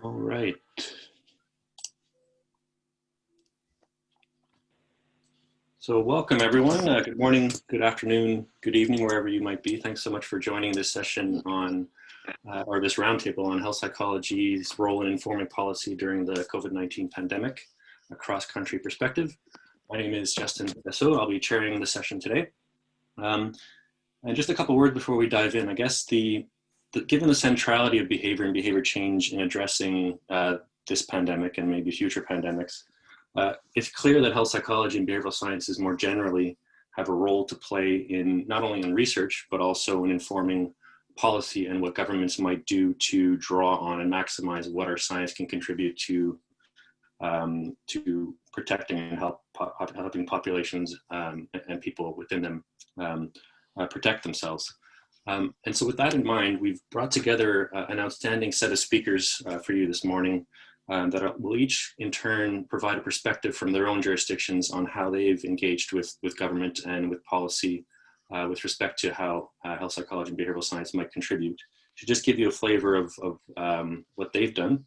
All right. So welcome everyone. Good morning, good afternoon, good evening, wherever you might be. Thanks so much for joining this session on, or this roundtable on health psychology's role in informing policy during the COVID-19 pandemic, a cross-country perspective. My name is Justin Bessot. I'll be chairing the session today. And just a couple words before we dive in. I guess given the centrality of behavior and behavior change in addressing this pandemic and maybe future pandemics, it's clear that health psychology and behavioral sciences more generally have a role to play in not only in research, but also in informing policy and what governments might do to draw on and maximize what our science can contribute to protecting and helping populations and people within them protect themselves. And so with that in mind, we've brought together an outstanding set of speakers for you this morning that will each in turn provide a perspective from their own jurisdictions on how they've engaged with government and with policy with respect to how health psychology and behavioral science might contribute, to just give you a flavor of what they've done.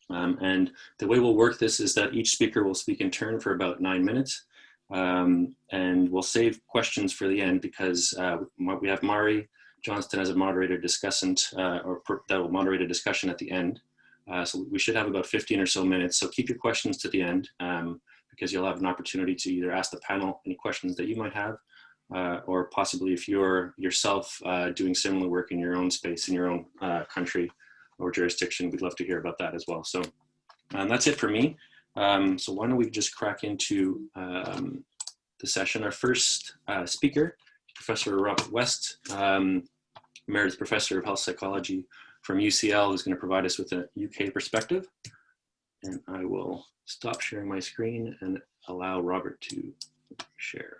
And the way we'll work this is that each speaker will speak in turn for about 9 minutes. And we'll save questions for the end because we have Mari Johnston as a moderator discussant, that will moderate a discussion at the end. So we should have about 15 or so minutes. So keep your questions to the end because you'll have an opportunity to either ask the panel any questions that you might have, or possibly if you're yourself doing similar work in your own space, in your own country or jurisdiction, we'd love to hear about that as well. So that's it for me. So why don't we just crack into the session. Our first speaker, Professor Robert West, Emeritus Professor of Health Psychology from UCL, is going to provide us with a UK perspective. And I will stop sharing my screen and allow Robert to share.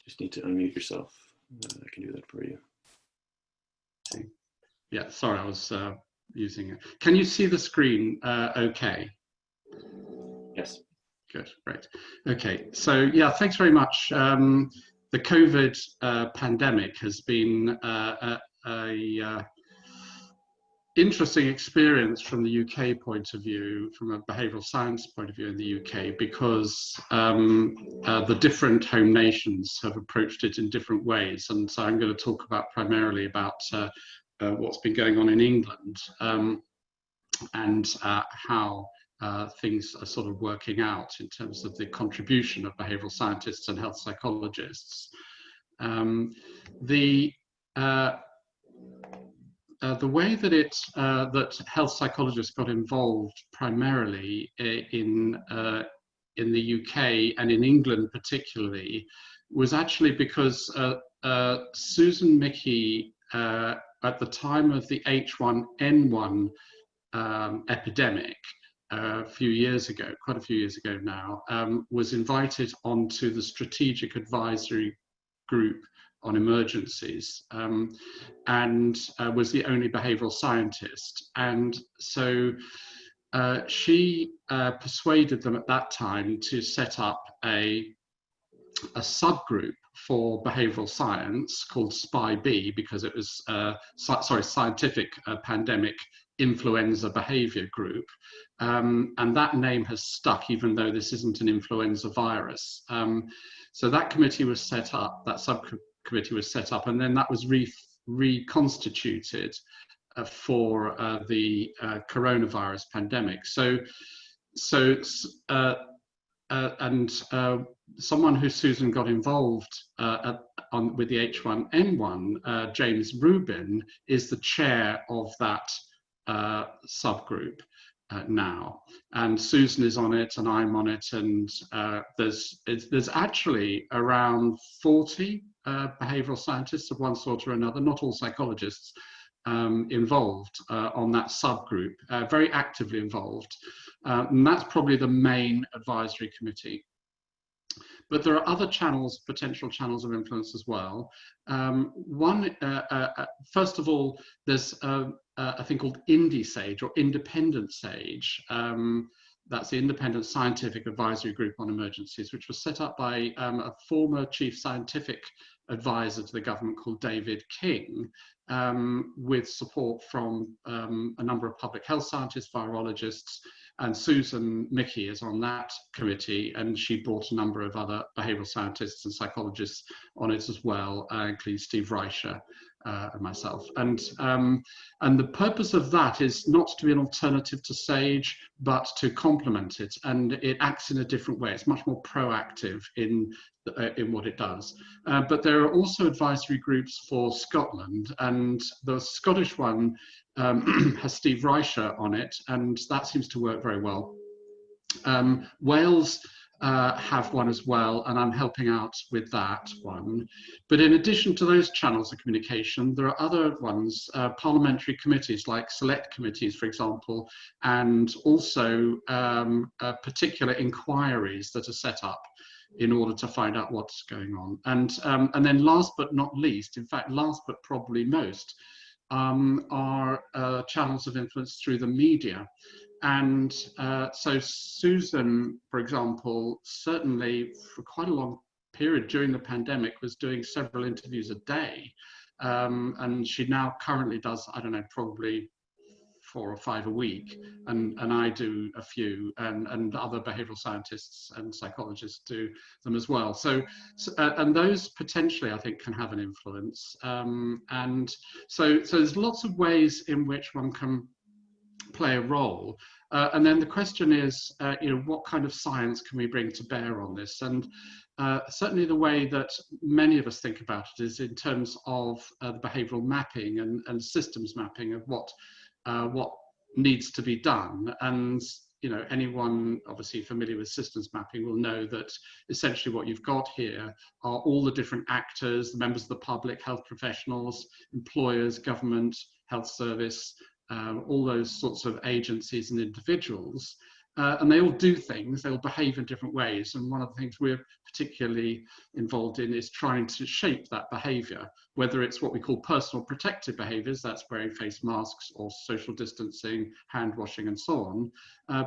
Just need to unmute yourself. I can do that for you. Yeah, sorry, I was using it. Can you see the screen okay? Yes. Good, great. Okay, so yeah, thanks very much. The COVID pandemic has been a interesting experience from the UK point of view, from a behavioural science point of view in the UK, because the different home nations have approached it in different ways. And so I'm going to talk primarily about what's been going on in England and how things are sort of working out in terms of the contribution of behavioural scientists and health psychologists. The way that that health psychologists got involved primarily in the UK and in England particularly was actually because Susan Mickey, at the time of the H1N1 epidemic a few years ago, quite a few years ago now, was invited onto the Strategic Advisory Group on emergencies, and was the only behavioural scientist. And so she persuaded them at that time to set up a subgroup for behavioural science called SPI-B, because it was, Scientific Pandemic Influenza Behaviour Group. And that name has stuck, even though this isn't an influenza virus. So that committee was set up, that subcommittee was set up, and then that was reconstituted for the coronavirus pandemic. Someone who Susan got involved with the H1N1, James Rubin, is the chair of that subgroup. now, and Susan is on it, and I'm on it, and there's actually around 40 behavioural scientists of one sort or another, not all psychologists, involved on that subgroup, very actively involved, and that's probably the main advisory committee. But there are other channels, potential channels of influence as well. First of all, there's a thing called IndieSage, or Independent Sage. That's the Independent Scientific Advisory Group on Emergencies, which was set up by a former chief scientific advisor to the government called David King, with support from a number of public health scientists, virologists, and Susan Mickey is on that committee, and she brought a number of other behavioural scientists and psychologists on it as well, including Steve Reicher and myself. And the purpose of that is not to be an alternative to SAGE, but to complement it, and it acts in a different way. It's much more proactive in what it does. But there are also advisory groups for Scotland, and the Scottish one has Steve Reicher on it, and that seems to work very well. Wales have one as well, and I'm helping out with that one. But in addition to those channels of communication, there are other ones, parliamentary committees like select committees, for example, and also particular inquiries that are set up in order to find out what's going on. And then last but not least, in fact, last but probably most, are channels of influence through the media. And so Susan, for example, certainly for quite a long period during the pandemic was doing several interviews a day. And she now currently does, I don't know, probably 4 or 5 a week, and I do a few, and other behavioral scientists and psychologists do them as well. So and those potentially, I think, can have an influence. And so there's lots of ways in which one can play a role. And then the question is, what kind of science can we bring to bear on this? And certainly the way that many of us think about it is in terms of the behavioral mapping and systems mapping of what needs to be done. And anyone obviously familiar with systems mapping will know that essentially what you've got here are all the different actors, the members of the public, health professionals, employers, government, health service, all those sorts of agencies and individuals. And they all do things, they all behave in different ways. And one of the things we're particularly involved in is trying to shape that behavior, whether it's what we call personal protective behaviors, that's wearing face masks or social distancing, hand washing and so on,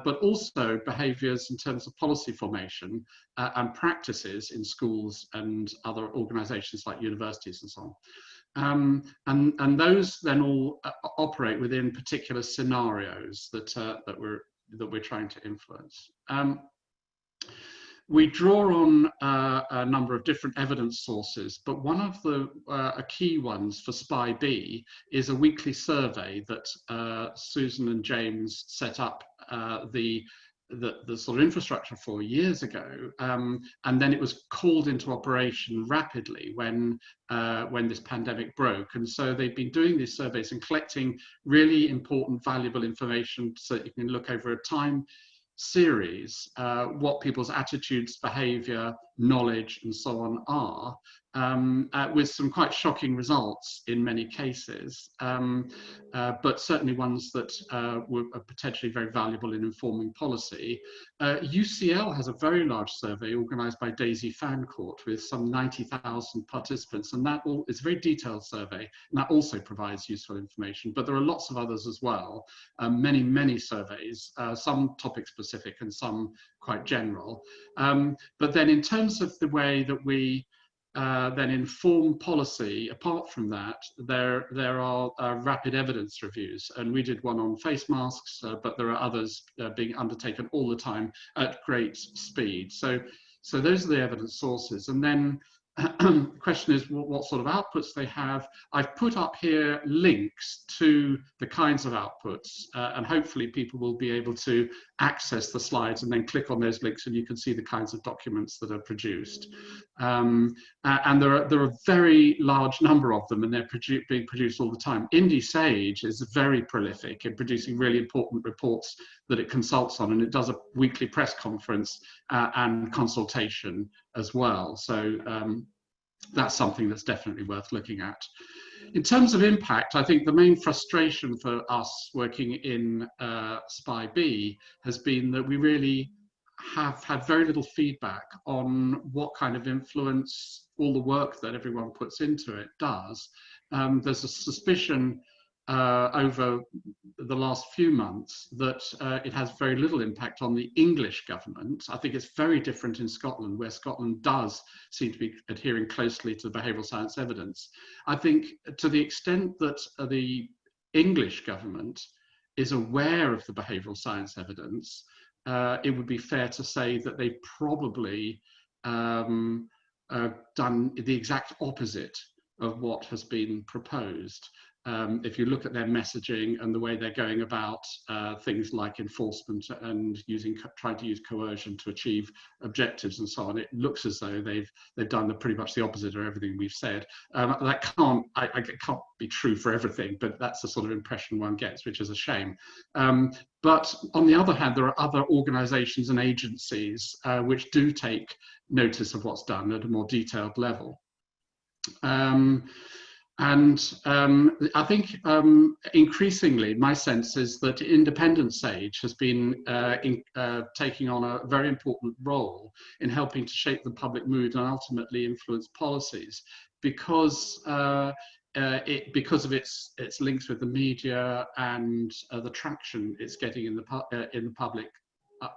but also behaviors in terms of policy formation and practices in schools and other organizations like universities and so on. And those then all operate within particular scenarios that we're trying to influence. We draw on a number of different evidence sources, but one of the key ones for SPI-B is a weekly survey that Susan and James set up the sort of infrastructure for years ago, and then it was called into operation rapidly when this pandemic broke. And so they've been doing these surveys and collecting really important, valuable information so that you can look over a time series what people's attitudes, behavior, knowledge, and so on are, with some quite shocking results in many cases, but certainly ones that were potentially very valuable in informing policy. UCL has a very large survey organized by Daisy Fancourt with some 90,000 participants, and that is a very detailed survey, and that also provides useful information. But there are lots of others as well, many surveys, some topic specific and some quite general. But then in terms of the way that we then inform policy, apart from that, there are rapid evidence reviews, and we did one on face masks, but there are others being undertaken all the time at great speed. So those are the evidence sources. And then the question is what sort of outputs they have. I've put up here links to the kinds of outputs, and hopefully people will be able to access the slides and then click on those links and you can see the kinds of documents that are produced. And there are a very large number of them, and they're being produced all the time. IndieSage is very prolific in producing really important reports that it consults on, and it does a weekly press conference and consultation as well. So that's something that's definitely worth looking at. In terms of impact, I think the main frustration for us working in SPI-B has been that we really have had very little feedback on what kind of influence all the work that everyone puts into it does. There's a suspicion over the last few months that it has very little impact on the English government. I think it's very different in Scotland, where Scotland does seem to be adhering closely to behavioural science evidence. I think to the extent that the English government is aware of the behavioural science evidence, it would be fair to say that they probably done the exact opposite of what has been proposed. If you look at their messaging and the way they're going about things like enforcement and trying to use coercion to achieve objectives and so on, it looks as though they've done pretty much the opposite of everything we've said. That can't be true for everything, but that's the sort of impression one gets, which is a shame. But on the other hand, there are other organisations and agencies which do take notice of what's done at a more detailed level. I think increasingly my sense is that Independence Age has been taking on a very important role in helping to shape the public mood and ultimately influence policies, because of its links with the media and the traction it's getting in the public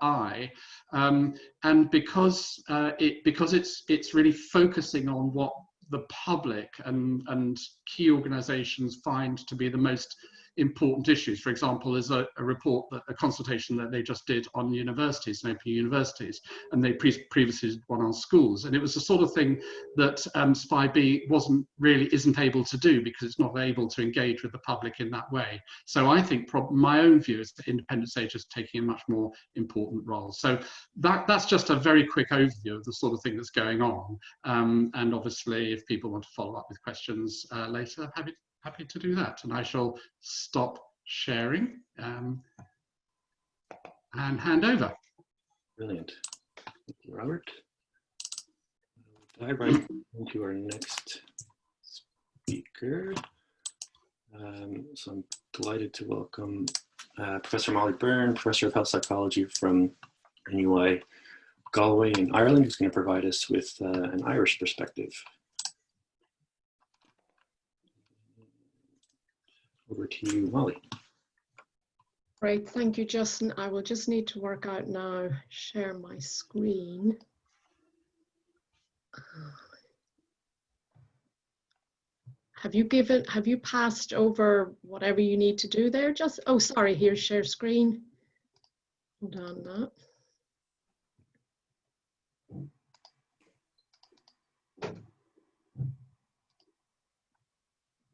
eye, and because it's really focusing on what the public and key organisations find to be the most important issues. For example, there's a consultation that they just did on universities and open universities, and they previously did one on schools, and it was the sort of thing that SPI-B isn't able to do, because it's not able to engage with the public in that way. So I think my own view is that Independence Age is taking a much more important role. So that's just a very quick overview of the sort of thing that's going on, and obviously if people want to follow up with questions later, happy to do that, and I shall stop sharing and hand over. Brilliant. Thank you, Robert. We'll dive right into our next speaker. So I'm delighted to welcome Professor Molly Byrne, Professor of Health Psychology from NUI Galway in Ireland, who's going to provide us with an Irish perspective. Over to you, Molly. Great, thank you, Justin. I will just need to work out now, share my screen. Have you passed over whatever you need to do there? Oh, sorry, here's share screen. Hold on now.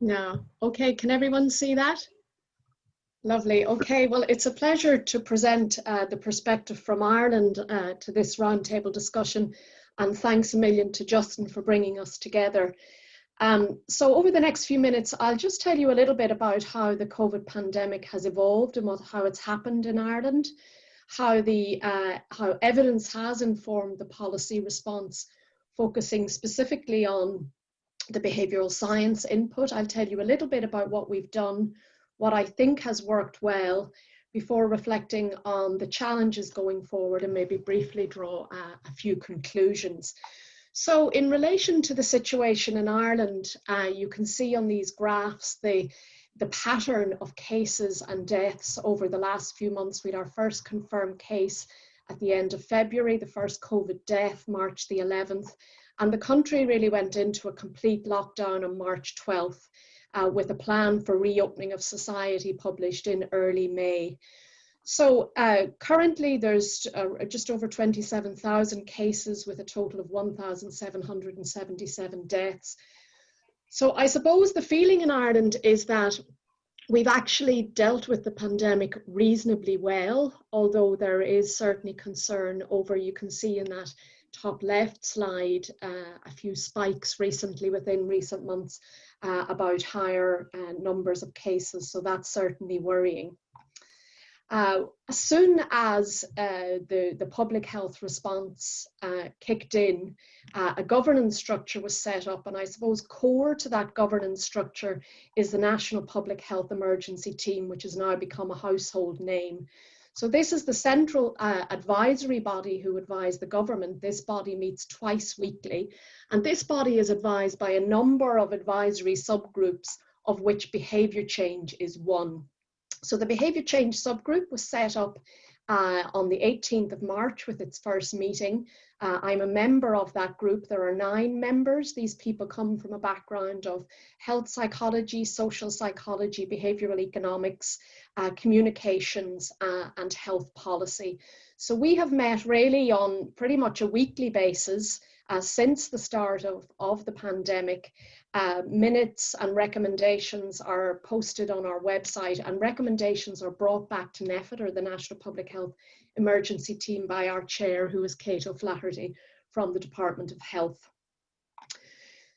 No. Okay, can everyone see that? Lovely. Okay, well, it's a pleasure to present the perspective from Ireland to this roundtable discussion, and thanks a million to Justin for bringing us together. So over the next few minutes, I'll just tell you a little bit about how the COVID pandemic has evolved and how it's happened in Ireland, how evidence has informed the policy response, focusing specifically on the behavioural science input. I'll tell you a little bit about what we've done, what I think has worked well, before reflecting on the challenges going forward and maybe briefly draw a few conclusions. So in relation to the situation in Ireland, you can see on these graphs the pattern of cases and deaths over the last few months. We had our first confirmed case at the end of February, the first COVID death, March the 11th. And the country really went into a complete lockdown on March 12th with a plan for reopening of society published in early May. So currently there's just over 27,000 cases with a total of 1,777 deaths. So I suppose the feeling in Ireland is that we've actually dealt with the pandemic reasonably well, although there is certainly concern over, you can see in that top left slide, a few spikes recently within recent months about higher numbers of cases. So that's certainly worrying. As soon as the public health response kicked in, a governance structure was set up, and I suppose core to that governance structure is the National Public Health Emergency Team, which has now become a household name. So this is the central advisory body who advise the government. This body meets twice weekly, and this body is advised by a number of advisory subgroups, of which behaviour change is one. So the behaviour change subgroup was set up on the 18th of March with its first meeting. I'm a member of that group. There are 9 members. These people come from a background of health psychology, social psychology, behavioural economics, communications, and health policy. So we have met really on pretty much a weekly basis since the start of the pandemic. Minutes and recommendations are posted on our website, and recommendations are brought back to NPHET, or the National Public Health Emergency Team, by our chair, who is Kate O'Flaherty from the Department of Health.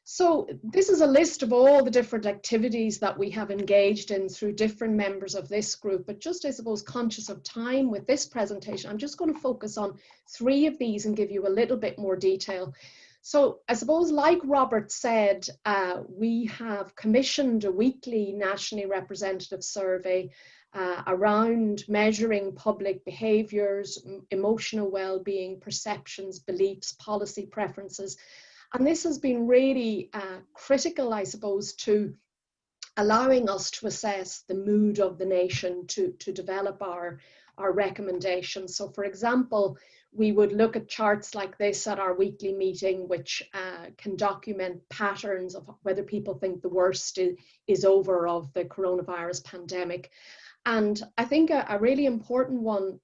So this is a list of all the different activities that we have engaged in through different members of this group, but just, I suppose, conscious of time with this presentation, I'm just going to focus on 3 of these and give you a little bit more detail. So I suppose, like Robert said, we have commissioned a weekly nationally representative survey around measuring public behaviours, emotional well-being, perceptions, beliefs, policy preferences. And this has been really critical, I suppose, to allowing us to assess the mood of the nation, to develop our recommendations. So, for example, we would look at charts like this at our weekly meeting, which can document patterns of whether people think the worst is over of the coronavirus pandemic. And I think a really important one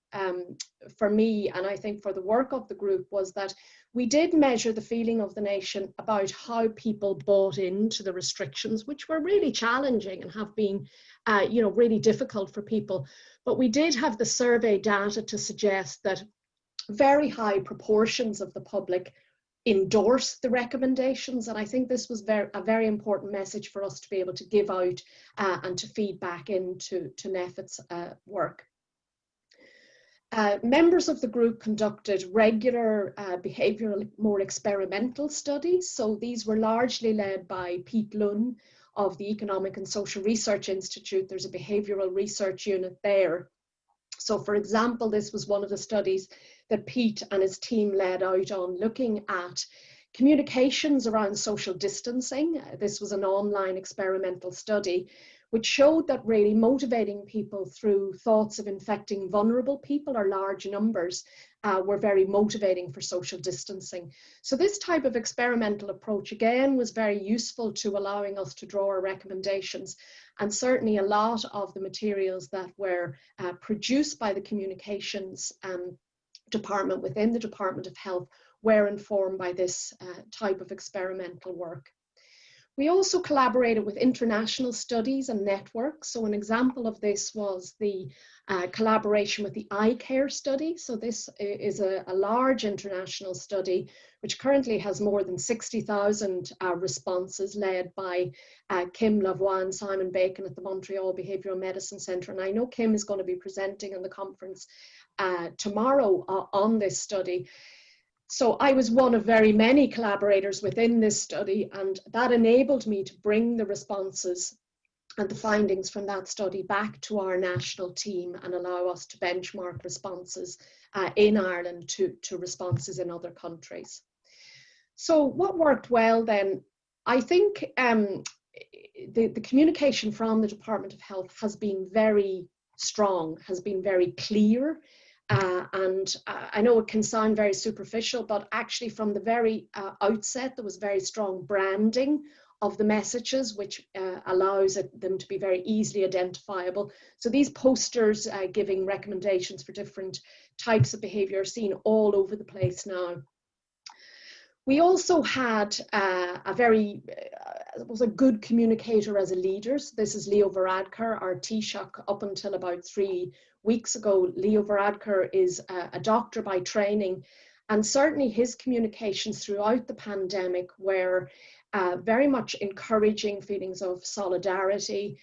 for me, and I think for the work of the group, was that we did measure the feeling of the nation about how people bought into the restrictions, which were really challenging and have been really difficult for people. But we did have the survey data to suggest that very high proportions of the public endorse the recommendations, and I think this was a very important message for us to be able to give out and to feed back into NPHET's work. Members of the group conducted regular behavioural, more experimental studies. So these were largely led by Pete Lunn of the Economic and Social Research Institute. There's a behavioural research unit there. So, for example, this was one of the studies that Pete and his team led out on, looking at communications around social distancing. This was an online experimental study which showed that really motivating people through thoughts of infecting vulnerable people or large numbers were very motivating for social distancing. So this type of experimental approach, again, was very useful to allowing us to draw our recommendations. And certainly a lot of the materials that were produced by the communications department within the Department of Health were informed by this type of experimental work. We also collaborated with international studies and networks. So an example of this was the collaboration with the eye care study. So this is a large international study which currently has more than 60,000 responses, led by Kim Lavoie and Simon Bacon at the Montreal Behavioural Medicine Centre. And I know Kim is going to be presenting in the conference tomorrow on this study. So I was one of very many collaborators within this study, and that enabled me to bring the responses and the findings from that study back to our national team and allow us to benchmark responses in Ireland to responses in other countries. So what worked well then? I think the communication from the Department of Health has been very strong, has been very clear. And I know it can sound very superficial, but actually from the very outset, there was very strong branding of the messages, which allows them to be very easily identifiable. So these posters giving recommendations for different types of behaviour are seen all over the place now. We also had a good communicator as a leader. So this is Leo Varadkar, our Taoiseach up until about 3 weeks ago. Leo Varadkar is a doctor by training, And certainly his communications throughout the pandemic were very much encouraging feelings of solidarity,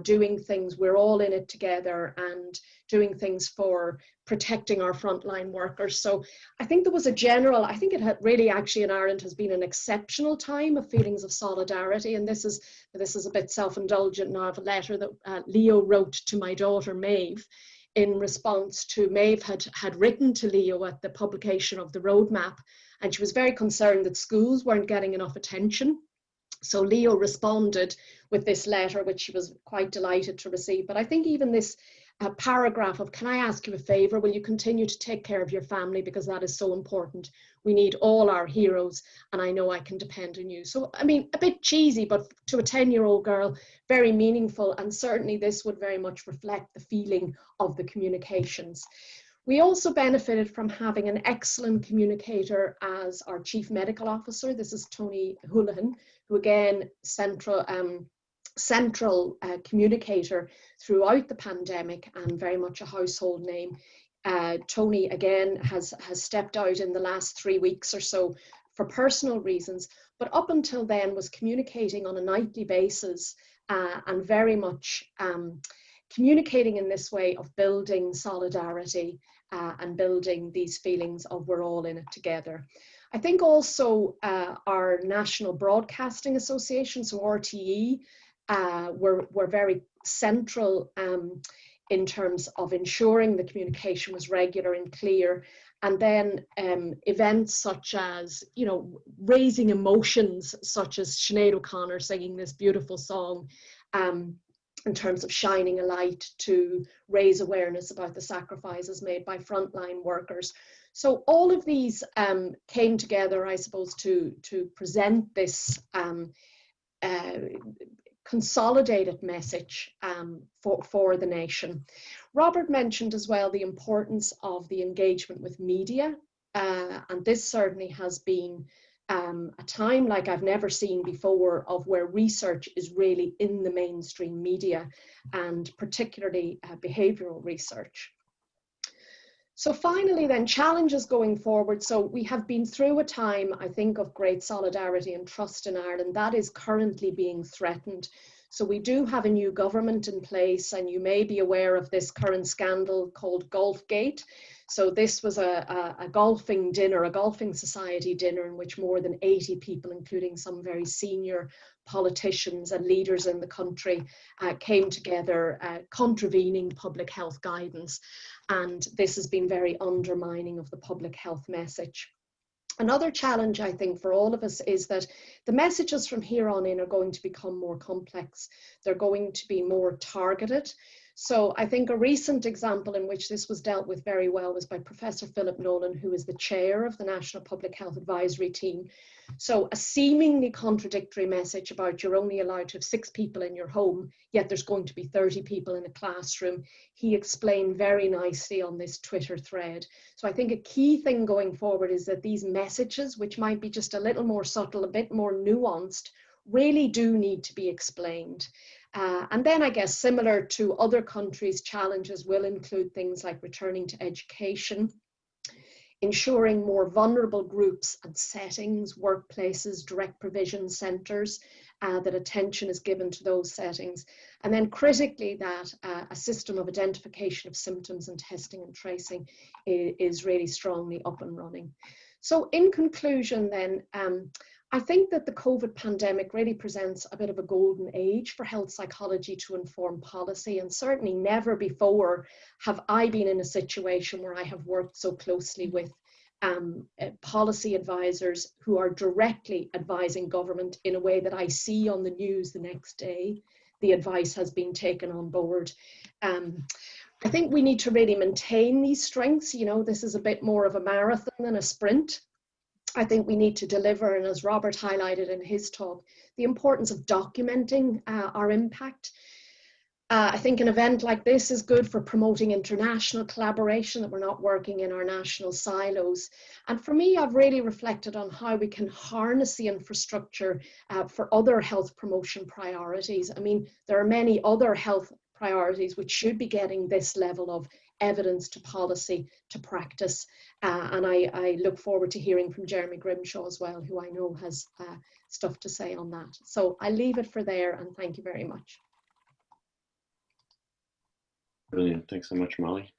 doing things, we're all in it together, and doing things for protecting our frontline workers. So I think there was a general, I think it had really actually in Ireland has been an exceptional time of feelings of solidarity. And this is a bit self-indulgent now, of a letter that Leo wrote to my daughter Maeve in response to Maeve had written to Leo at the publication of the roadmap, and she was very concerned that schools weren't getting enough attention. So Leo responded with this letter, which she was quite delighted to receive. But I think even this paragraph of, can I ask you a favor? Will you continue to take care of your family? Because that is so important. We need all our heroes, and I know I can depend on you. So, I mean, a bit cheesy, but to a 10-year-old girl, very meaningful. And certainly this would very much reflect the feeling of the communications. We also benefited from having an excellent communicator as our Chief Medical Officer. This is Tony Houlihan, who again, central communicator throughout the pandemic and very much a household name. Tony again has stepped out in the last 3 weeks or so for personal reasons, but up until then was communicating on a nightly basis and very much communicating in this way of building solidarity and building these feelings of we're all in it together. I think also our National Broadcasting Association, so RTE, were very central in terms of ensuring the communication was regular and clear. And then events such as, you know, raising emotions, such as Sinead O'Connor singing this beautiful song, in terms of shining a light to raise awareness about the sacrifices made by frontline workers. So all of these came together, I suppose, to present this consolidated message for the nation. Robert mentioned as well the importance of the engagement with media, and this certainly has been a time like I've never seen before, of where research is really in the mainstream media, and particularly behavioural research. So finally then, challenges going forward. So we have been through a time, I think, of great solidarity and trust in Ireland. That is currently being threatened. So we do have a new government in place, and you may be aware of this current scandal called Golfgate. So this was a golfing dinner, a golfing society dinner, in which more than 80 people, including some very senior politicians and leaders in the country, came together contravening public health guidance. And this has been very undermining of the public health message. Another challenge, I think, for all of us is that the messages from here on in are going to become more complex. They're going to be more targeted. So I think a recent example in which this was dealt with very well was by Professor Philip Nolan, who is the chair of the National Public Health Advisory Team. So a seemingly contradictory message about you're only allowed to have 6 people in your home, yet there's going to be 30 people in a classroom. He explained very nicely on this Twitter thread. So I think a key thing going forward is that these messages, which might be just a little more subtle, a bit more nuanced, really do need to be explained. And then I guess similar to other countries, challenges will include things like returning to education, ensuring more vulnerable groups and settings, workplaces, direct provision centres, that attention is given to those settings. And then critically that a system of identification of symptoms and testing and tracing is really strongly up and running. So in conclusion then, I think that the COVID pandemic really presents a bit of a golden age for health psychology to inform policy, and certainly never before have I been in a situation where I have worked so closely with policy advisors who are directly advising government in a way that I see on the news the next day. The advice has been taken on board. I think we need to really maintain these strengths. You know, this is a bit more of a marathon than a sprint. I think we need to deliver, and as Robert highlighted in his talk, the importance of documenting our impact. I think an event like this is good for promoting international collaboration, that we're not working in our national silos. And for me, I've really reflected on how we can harness the infrastructure for other health promotion priorities. I mean, there are many other health priorities which should be getting this level of evidence to policy to practice. And I look forward to hearing from Jeremy Grimshaw as well, who I know has stuff to say on that. So I'll leave it for there, and thank you very much. Brilliant. Thanks so much, Molly.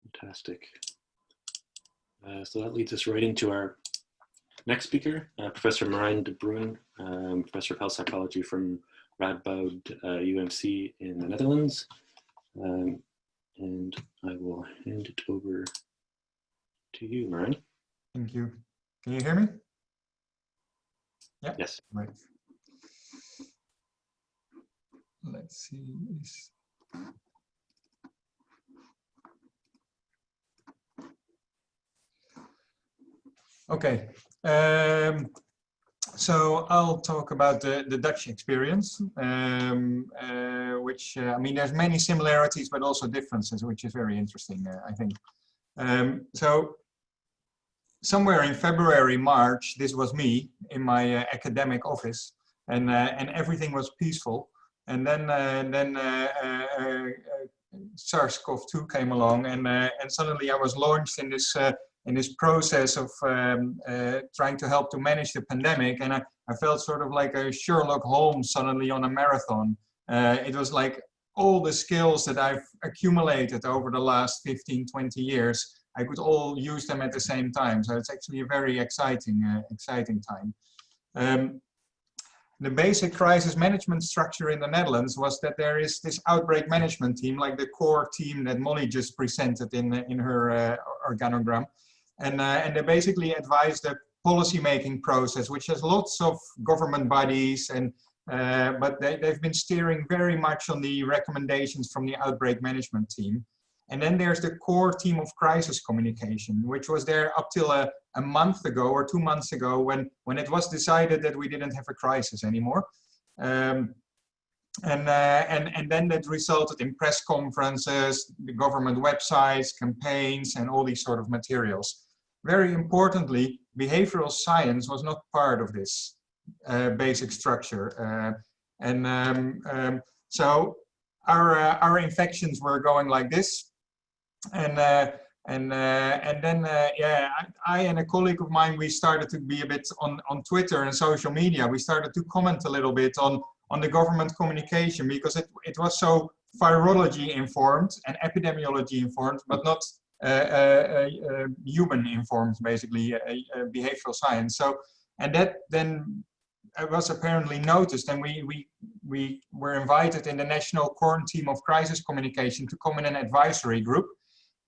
Fantastic. So that leads us right into our next speaker, Professor Marijn de Bruin, Professor of Health Psychology from Radboud UMC in the Netherlands. And I will hand it over to you, Marijn. Thank you. Can you hear me? Yeah. Yes. Right. Let's see. Okay. So I'll talk about the Dutch experience, which, I mean, there's many similarities, but also differences, which is very interesting, I think. So somewhere in February, March, this was me in my academic office, and everything was peaceful. And then SARS-CoV-2 came along, and suddenly I was launched in this process of trying to help to manage the pandemic, and I felt sort of like a Sherlock Holmes suddenly on a marathon. It was like all the skills that I've accumulated over the last 15, 20 years, I could all use them at the same time. So it's actually a very exciting time. The basic crisis management structure in the Netherlands was that there is this outbreak management team, like the core team that Molly just presented in her organogram. And they basically advise the policy-making process, which has lots of government bodies, but they've been steering very much on the recommendations from the outbreak management team. And then there's the core team of crisis communication, which was there up till a month ago or 2 months ago when it was decided that we didn't have a crisis anymore. And then that resulted in press conferences, the government websites, campaigns, and all these sort of materials. Very importantly, behavioral science was not part of this basic structure. So our infections were going like this. And then I and a colleague of mine, we started to be a bit on Twitter and social media. We started to comment a little bit on the government communication, because it was so virology informed and epidemiology informed, but not human informed, basically behavioral science. So, and that then was apparently noticed, and we were invited in the National Core Team of Crisis Communication to come in an advisory group.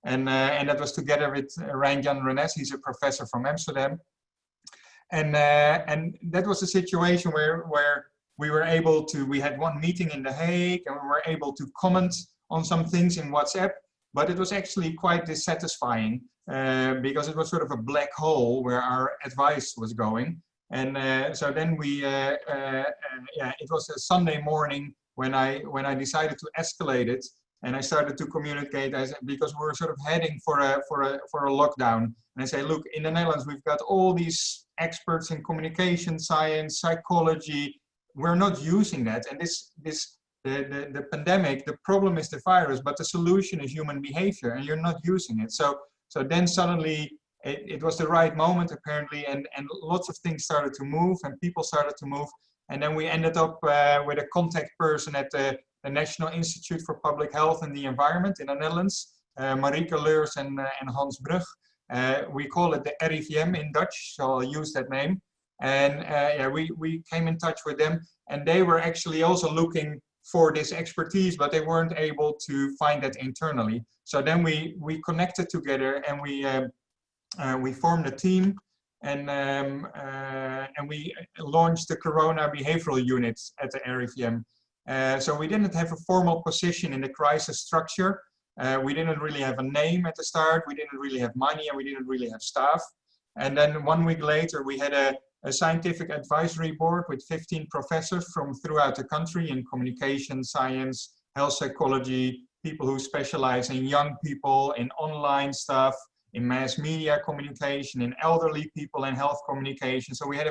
And that was together with Rijn-Jan Renes, he's a professor from Amsterdam. And that was a situation where we were able to, we had one meeting in The Hague, and we were able to comment on some things in WhatsApp, but it was actually quite dissatisfying because it was sort of a black hole where our advice was going. And so then it was a Sunday morning when I decided to escalate it. And I started to communicate because we were sort of heading for a lockdown. And I say, look, in the Netherlands, we've got all these experts in communication science, psychology. We're not using that. And the pandemic, the problem is the virus, but the solution is human behavior, and you're not using it. So then suddenly it was the right moment, apparently, and lots of things started to move, and people started to move. And then we ended up with a contact person at the National Institute for Public Health and the Environment in the Netherlands, Marieke Leurs and Hans Brug. We call it the RIVM in Dutch, so I'll use that name. And we came in touch with them, and they were actually also looking for this expertise, but they weren't able to find that internally. So then we connected together, and we formed a team, and we launched the Corona Behavioral Units at the RIVM. So we didn't have a formal position in the crisis structure. We didn't really have a name at the start. We didn't really have money, and we didn't really have staff. And then 1 week later, we had a scientific advisory board with 15 professors from throughout the country in communication science, health psychology, people who specialize in young people, in online stuff, in mass media communication, in elderly people and health communication. So we had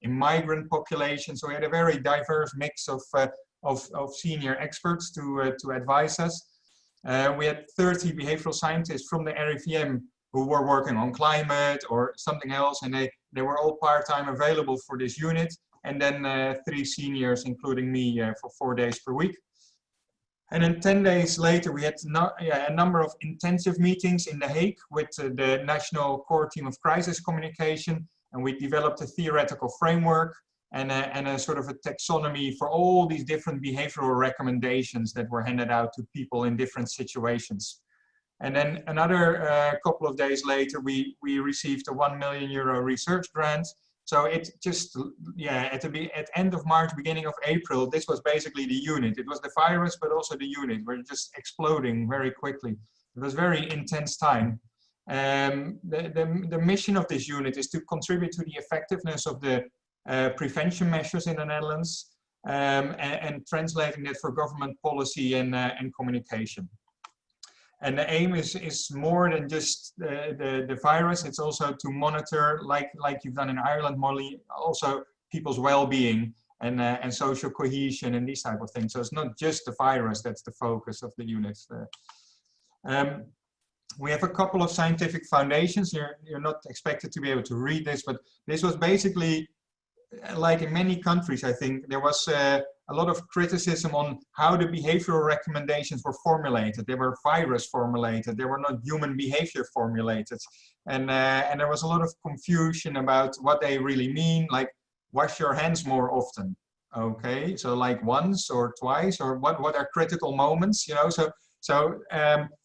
in migrant population. So we had a very diverse mix of senior experts to advise us. We had 30 behavioral scientists from the RIVM who were working on climate or something else, and they were all part-time available for this unit, and then 3 seniors, including me, for 4 days per week. And then 10 days later, we had a number of intensive meetings in The Hague with the National Core Team of Crisis Communication, and we developed a theoretical framework and a sort of a taxonomy for all these different behavioral recommendations that were handed out to people in different situations. And then another couple of days later, we received a €1 million research grant. So it just, at end of March, beginning of April, this was basically the unit. It was the virus, but also the unit. We're just exploding very quickly. It was very intense time. The mission of this unit is to contribute to the effectiveness of the prevention measures in the Netherlands and translating that for government policy and communication. And the aim is more than just the virus. It's also to monitor, like you've done in Ireland, Molly, also people's well-being and social cohesion and these type of things. So it's not just the virus that's the focus of the unit. We have a couple of scientific foundations. You're not expected to be able to read this, but this was basically, like in many countries, I think, there was a lot of criticism on how the behavioral recommendations were formulated. They were virus formulated. They were not human behavior formulated. And there was a lot of confusion about what they really mean, like wash your hands more often. Okay, so like once or twice, or what are critical moments, you know? So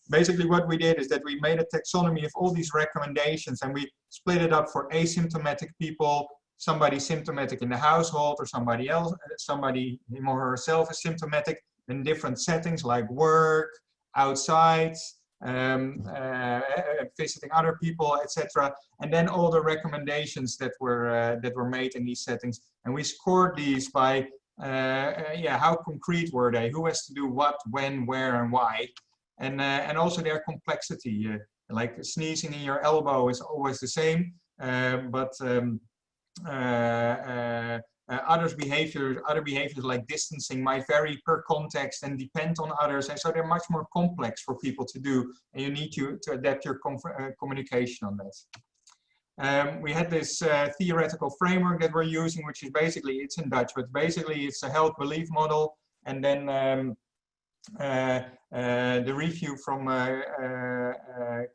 basically what we did is that we made a taxonomy of all these recommendations, and we split it up for asymptomatic people, somebody symptomatic in the household, or somebody else, somebody him or herself is symptomatic in different settings like work, outside, visiting other people, etc. And then all the recommendations that were made in these settings, and we scored these by how concrete were they, who has to do what, when, where, and why, and also their complexity. Like sneezing in your elbow is always the same, but other behaviors like distancing might vary per context and depend on others, and so they're much more complex for people to do, and you need to adapt your communication on that. We had this theoretical framework that we're using, which is basically, it's in Dutch, but basically it's a health belief model, and then the review from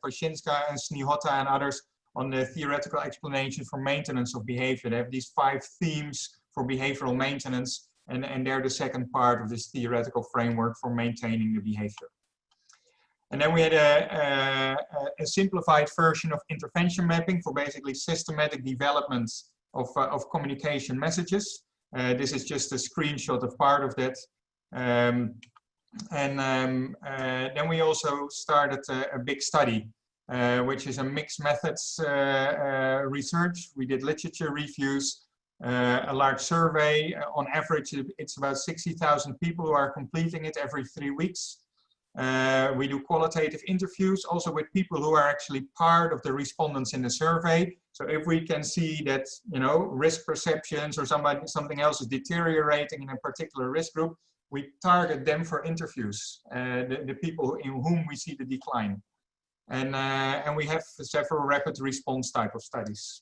Kosinska and Snihota and others on the theoretical explanation for maintenance of behavior. They have these 5 themes for behavioral maintenance, and they're the second part of this theoretical framework for maintaining the behavior. And then we had a simplified version of intervention mapping for basically systematic development of communication messages. This is just a screenshot of part of that. Then we also started a big study, which is a mixed methods research. We did literature reviews, a large survey. On average, it's about 60,000 people who are completing it every 3 weeks. We do qualitative interviews also with people who are actually part of the respondents in the survey. So if we can see that, you know, risk perceptions or something else is deteriorating in a particular risk group, we target them for interviews, the people in whom we see the decline. And we have several rapid response type of studies.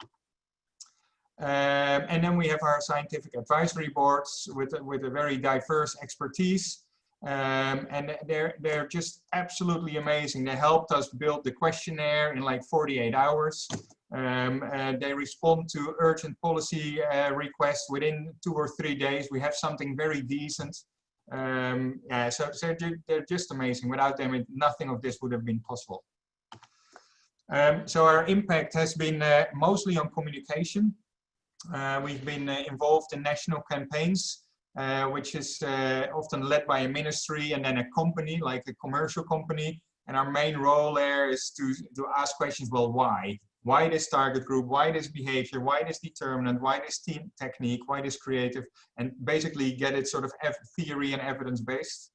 And then we have our scientific advisory boards with a very diverse expertise. And they're just absolutely amazing. They helped us build the questionnaire in like 48 hours. They respond to urgent policy requests within 2 or 3 days. We have something very decent. So they're just amazing. Without them, nothing of this would have been possible. So our impact has been mostly on communication. We've been involved in national campaigns, which is often led by a ministry and then a company, like a commercial company. And our main role there is to ask questions, well, why? Why this target group? Why this behavior? Why this determinant? Why this team technique? Why this creative? And basically get it sort of theory and evidence-based.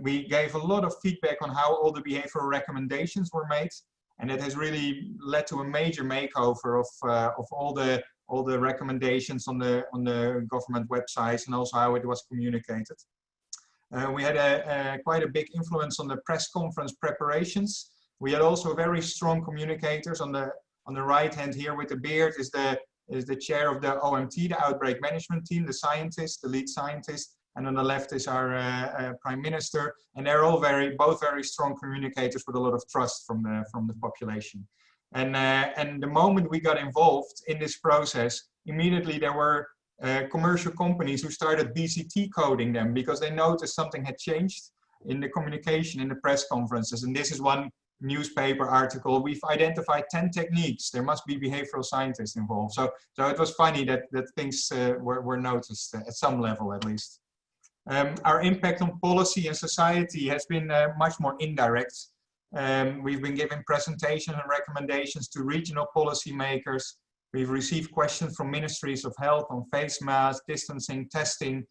We gave a lot of feedback on how all the behavioral recommendations were made. And it has really led to a major makeover of all the recommendations on the government websites, and also how it was communicated. We had quite a big influence on the press conference preparations. We had also very strong communicators. On the right hand here with the beard is the chair of the OMT, the Outbreak Management Team, the scientist, the lead scientist, and on the left is our Prime Minister. And they're all both very strong communicators with a lot of trust from the population. And the moment we got involved in this process, immediately there were commercial companies who started BCT coding them because they noticed something had changed in the communication in the press conferences. And this is one newspaper article. We've identified 10 techniques. There must be behavioral scientists involved. So it was funny that things were noticed at some level at least. Our impact on policy and society has been much more indirect. We've been giving presentations and recommendations to regional policymakers. We've received questions from ministries of health on face masks, distancing, testing.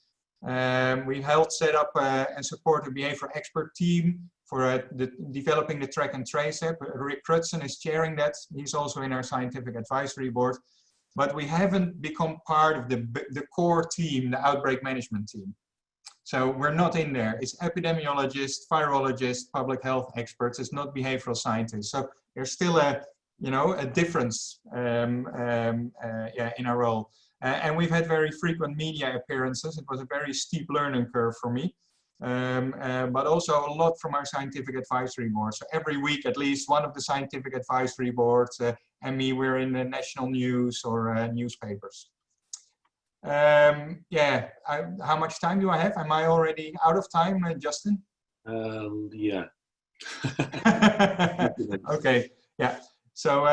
We've helped set up and support a behavioral expert team for developing the track and trace app. Rick Crutzen is chairing that. He's also in our scientific advisory board. But we haven't become part of the core team, the outbreak management team. So we're not in there. It's epidemiologists, virologists, public health experts. It's not behavioral scientists. So there's still a difference in our role. And we've had very frequent media appearances. It was a very steep learning curve for me, but also a lot from our scientific advisory board. So every week, at least one of the scientific advisory boards and me, we're in the national news or newspapers. How much time do I have? Am I already out of time, Justin? Yeah. Okay. Yeah. So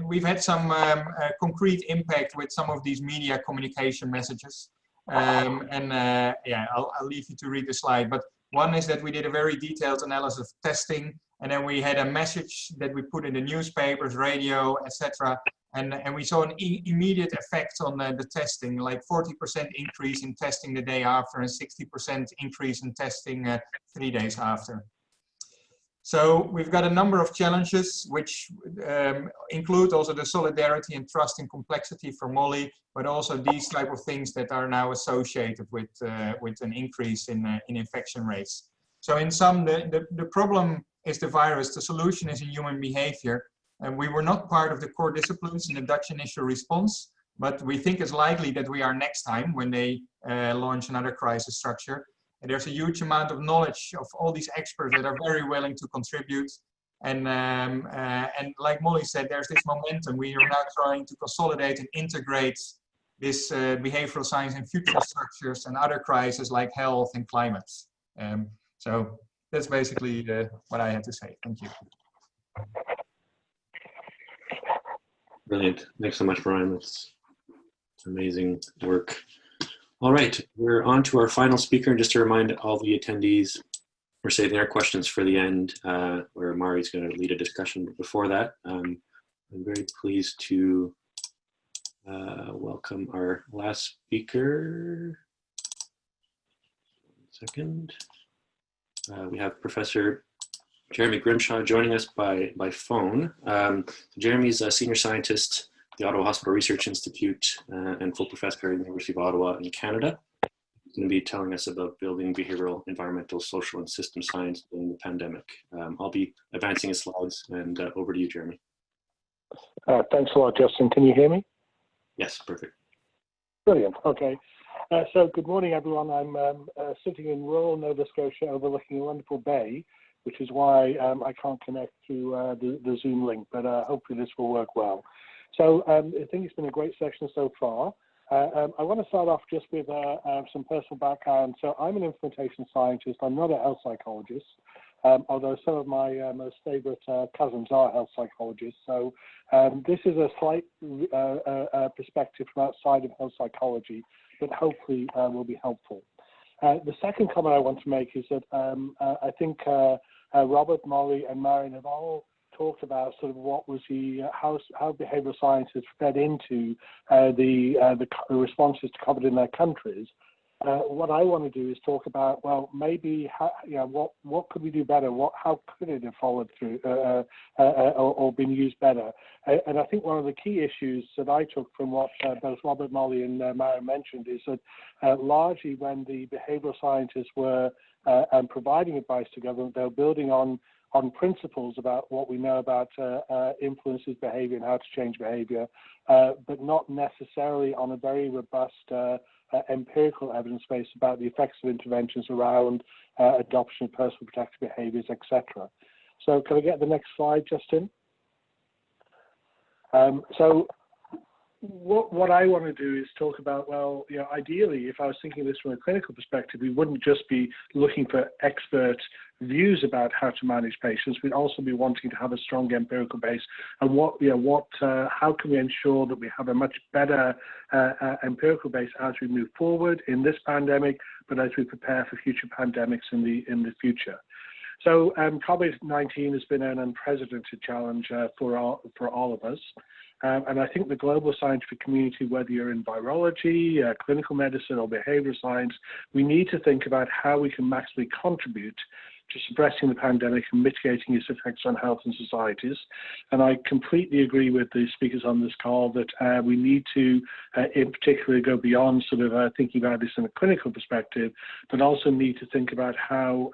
we've had some concrete impact with some of these media communication messages, I'll leave you to read the slide. But one is that we did a very detailed analysis of testing, and then we had a message that we put in the newspapers, radio, etc. And we saw an immediate effect on the testing, like 40% increase in testing the day after and 60% increase in testing 3 days after. So we've got a number of challenges, which include also the solidarity and trust and complexity for Molly, but also these type of things that are now associated with an increase in infection rates. So in sum, the problem is the virus, the solution is in human behavior. And we were not part of the core disciplines in the Dutch initial response, but we think it's likely that we are next time when they launch another crisis structure. And there's a huge amount of knowledge of all these experts that are very willing to contribute. And like Molly said, there's this momentum. We are now trying to consolidate and integrate this behavioral science and future structures and other crises like health and climate. So that's basically what I had to say. Thank you. Brilliant. Thanks so much, Brian. That's amazing work. All right, we're on to our final speaker. And just to remind all the attendees, we're saving our questions for the end, where Mari's going to lead a discussion. But before that, I'm very pleased to welcome our last speaker. 1 second. We have Professor Jeremy Grimshaw joining us by phone. Jeremy's a senior scientist at the Ottawa Hospital Research Institute and full professor at the University of Ottawa in Canada. He's going to be telling us about building behavioral, environmental, social, and system science during the pandemic. I'll be advancing his slides, and over to you, Jeremy. Thanks a lot, Justin. Can you hear me? Yes, perfect. Brilliant. Okay. So good morning, everyone. I'm sitting in rural Nova Scotia overlooking a wonderful bay, which is why I can't connect through the Zoom link, but hopefully this will work well. So I think it's been a great session so far. I want to start off just with some personal background. So I'm an implementation scientist. I'm not a health psychologist, although some of my most favorite cousins are health psychologists. So this is a slight perspective from outside of health psychology, but hopefully will be helpful. The second comment I want to make is that I think Robert, Molly, and Marion have all talked about sort of what was how behavioral science has fed into the responses to COVID in their countries. what I want to do is talk about, well, maybe how, what could we do better? How could it have followed through or been used better? And I think one of the key issues that I took from what both Robert, Molly, and Maren mentioned is that largely when the behavioural scientists were providing advice to government, they were building on principles about what we know about influences behaviour and how to change behaviour, but not necessarily on a very robust empirical evidence base about the effects of interventions around adoption of personal protective behaviours, etc. So can I get the next slide, Justin? So what I want to do is talk about, well, ideally, if I was thinking of this from a clinical perspective, we wouldn't just be looking for expert views about how to manage patients. We'd also be wanting to have a strong empirical base. And how can we ensure that we have a much better empirical base as we move forward in this pandemic, but as we prepare for future pandemics in the future. So COVID-19 has been an unprecedented challenge for all of us. And I think the global scientific community, whether you're in virology, clinical medicine, or behavioral science, we need to think about how we can maximally contribute to suppressing the pandemic and mitigating its effects on health and societies. And I completely agree with the speakers on this call that we need to, in particular, go beyond sort of thinking about this in a clinical perspective, but also need to think about how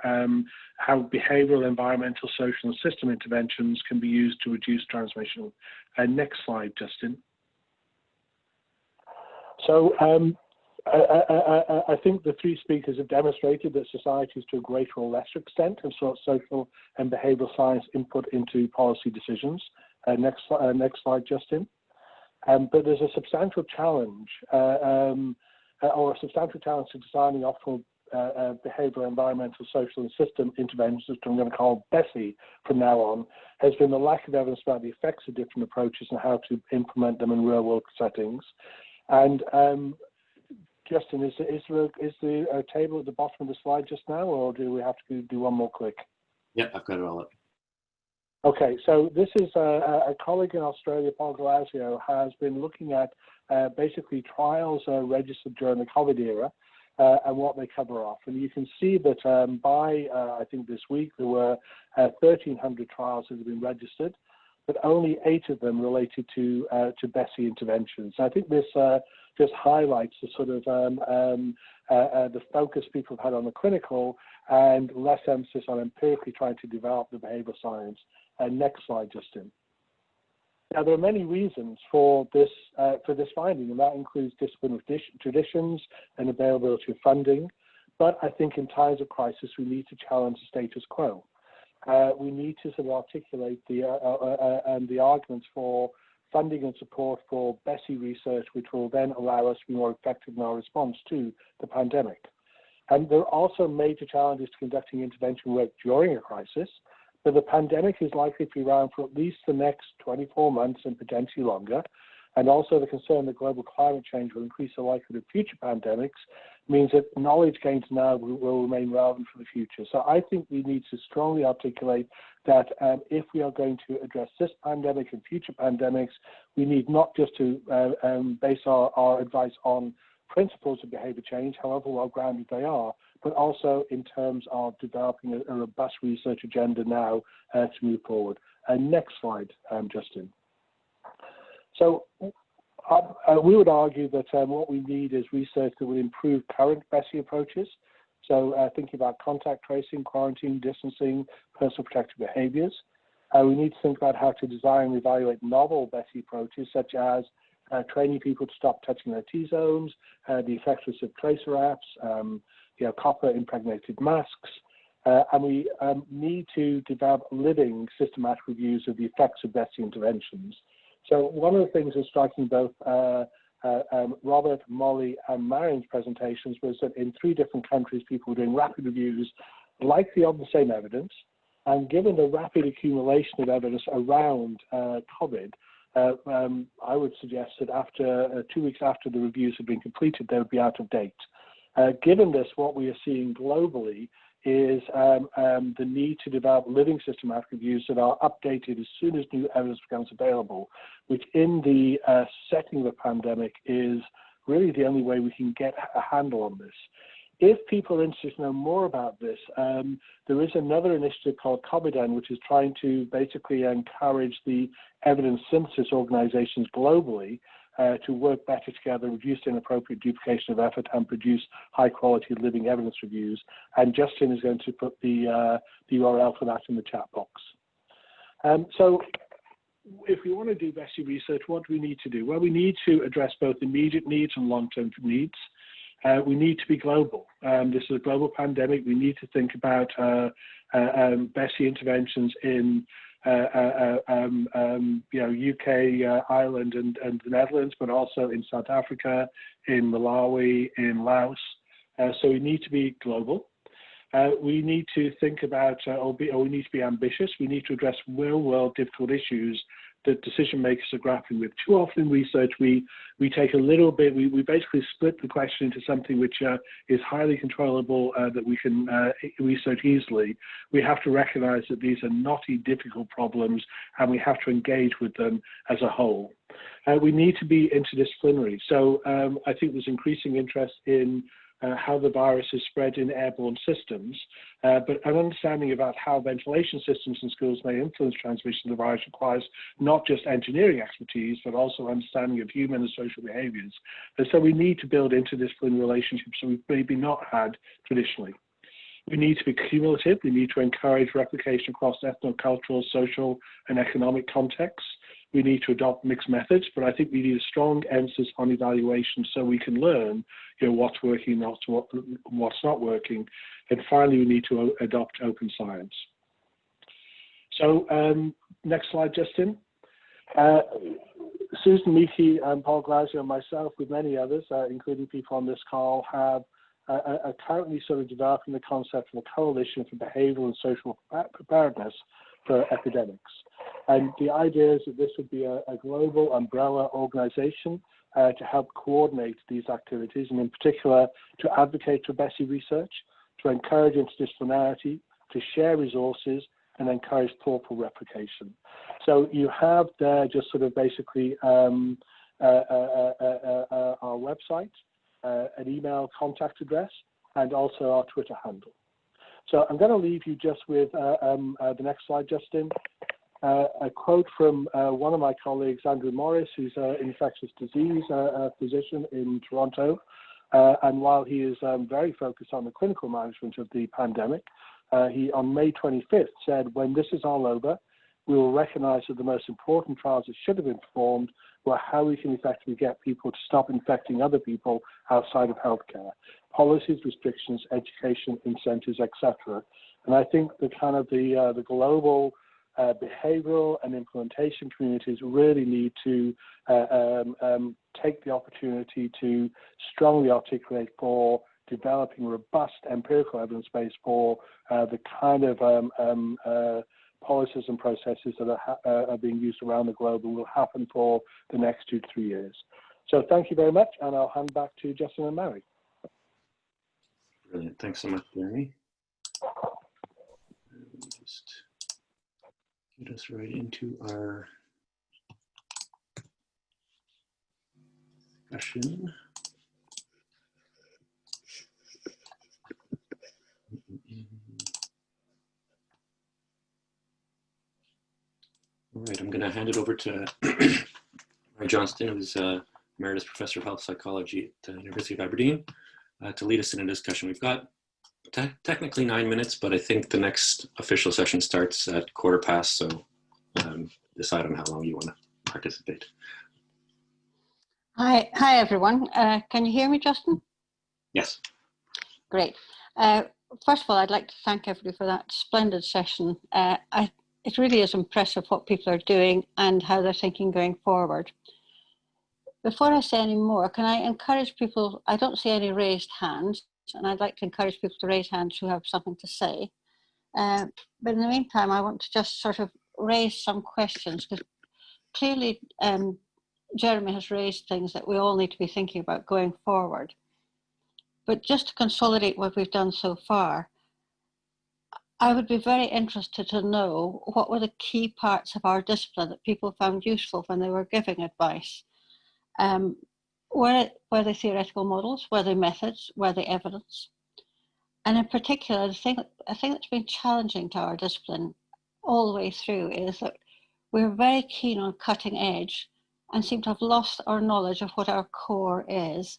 behavioral, environmental, social, and system interventions can be used to reduce transmission. Next slide, Justin. So I think the three speakers have demonstrated that societies, to a greater or lesser extent, have sought social and behavioural science input into policy decisions. Next slide, Justin. But there's a substantial challenge, or a substantial challenge to designing optimal behavioural, environmental, social, and system interventions, which I'm going to call BESI from now on, has been the lack of evidence about the effects of different approaches and how to implement them in real-world settings. And Justin, is the table at the bottom of the slide just now, or do we have to do one more click? Yeah, I've got it all up. Okay, so this is a colleague in Australia, Paul Glasio, has been looking at basically trials registered during the COVID era and what they cover off. And you can see that by, I think this week, there were 1,300 trials that have been registered, but only 8 of them related to BESI interventions. So I think this just highlights the sort of the focus people have had on the clinical and less emphasis on empirically trying to develop the behavioral science. Next slide, Justin. Now, there are many reasons for this finding, and that includes disciplinary traditions and availability of funding. But I think in times of crisis, we need to challenge the status quo. We need to sort of articulate the arguments for funding and support for BESI research, which will then allow us to be more effective in our response to the pandemic. And there are also major challenges to conducting intervention work during a crisis, but the pandemic is likely to be around for at least the next 24 months and potentially longer. And also the concern that global climate change will increase the likelihood of future pandemics means that knowledge gains now will remain relevant for the future. So I think we need to strongly articulate that if we are going to address this pandemic and future pandemics, we need not just to base our advice on principles of behavior change, however well-grounded they are, but also in terms of developing a robust research agenda now to move forward. Next slide, Justin. So we would argue that what we need is research that would improve current BESI approaches. So thinking about contact tracing, quarantine, distancing, personal protective behaviours. We need to think about how to design and evaluate novel BESI approaches, such as training people to stop touching their T-zones, the effectiveness of tracer apps, copper-impregnated masks. And we need to develop living systematic reviews of the effects of BESI interventions. So one of the things that's striking both Robert, Molly, and Maren's presentations was that in 3 different countries, people were doing rapid reviews, likely of the same evidence. And given the rapid accumulation of evidence around COVID, I would suggest that after 2 weeks after the reviews had been completed, they would be out of date. Given this, what we are seeing globally is the need to develop living systematic reviews that are updated as soon as new evidence becomes available, which in the setting of a pandemic is really the only way we can get a handle on this. If people are interested to know more about this, there is another initiative called COVID-19, which is trying to basically encourage the evidence synthesis organizations globally to work better together, reduce inappropriate duplication of effort, and produce high-quality living evidence reviews. And Justin is going to put the URL for that in the chat box. So if we want to do BESI research, what do we need to do? Well, we need to address both immediate needs and long-term needs. We need to be global. This is a global pandemic. We need to think about BESI interventions in UK, Ireland, and the Netherlands, but also in South Africa, in Malawi, in Laos. So we need to be global. We need to think about, or we need to be ambitious. We need to address real-world difficult issues that decision makers are grappling with. Too often in research, we take a little bit, we basically split the question into something which is highly controllable, that we can research easily. We have to recognize that these are knotty, difficult problems, and we have to engage with them as a whole. We need to be interdisciplinary. So I think there's increasing interest in how the virus is spread in airborne systems, but an understanding about how ventilation systems in schools may influence transmission of the virus requires not just engineering expertise, but also understanding of human and social behaviors. And so we need to build interdisciplinary relationships that we've maybe not had traditionally. We need to be cumulative. We need to encourage replication across ethno-cultural, social, and economic contexts. We need to adopt mixed methods, but I think we need a strong emphasis on evaluation so we can learn, what's working, what's not working. And finally, we need to adopt open science. So next slide, Justin. Susan Meeke and Paul Glasgow and myself, with many others, including people on this call, are currently sort of developing the concept of a coalition for behavioral and social preparedness for epidemics. And the idea is that this would be a global umbrella organization to help coordinate these activities, and in particular to advocate for BESI research, to encourage interdisciplinarity, to share resources, and encourage thoughtful replication. So you have there just sort of basically our website, an email contact address, and also our Twitter handle. So I'm going to leave you just with the next slide, Justin. A quote from one of my colleagues, Andrew Morris, who's an infectious disease physician in Toronto. And while he is very focused on the clinical management of the pandemic, he on May 25th said, "When this is all over, we will recognize that the most important trials that should have been performed were how we can effectively get people to stop infecting other people outside of healthcare. Policies, restrictions, education, incentives, etc." And I think the kind of the global behavioral and implementation communities really need to take the opportunity to strongly articulate for developing robust empirical evidence base for the kind of policies and processes that are being used around the globe and will happen for the next 2 to 3 years. So thank you very much, and I'll hand back to Justin and Mary. Brilliant. Thanks so much, Jeremy. Just get us right into our discussion. All right, I'm going to hand it over to Mary Johnston, who's Emeritus Professor of Health Psychology at the University of Aberdeen, to lead us in a discussion. We've got technically 9 minutes, but I think the next official session starts at 15:15, so decide on how long you want to participate. Hi everyone. Can you hear me, Justin? Yes. Great. First of all, I'd like to thank everybody for that splendid session. It really is impressive what people are doing and how they're thinking going forward. Before I say any more, can I encourage people, I don't see any raised hands, and I'd like to encourage people to raise hands who have something to say. But in the meantime, I want to just sort of raise some questions, because clearly Jeremy has raised things that we all need to be thinking about going forward. But just to consolidate what we've done so far, I would be very interested to know what were the key parts of our discipline that people found useful when they were giving advice. Were they theoretical models? Were they methods? Were they evidence? And in particular, the thing that's been challenging to our discipline all the way through is that we're very keen on cutting edge and seem to have lost our knowledge of what our core is.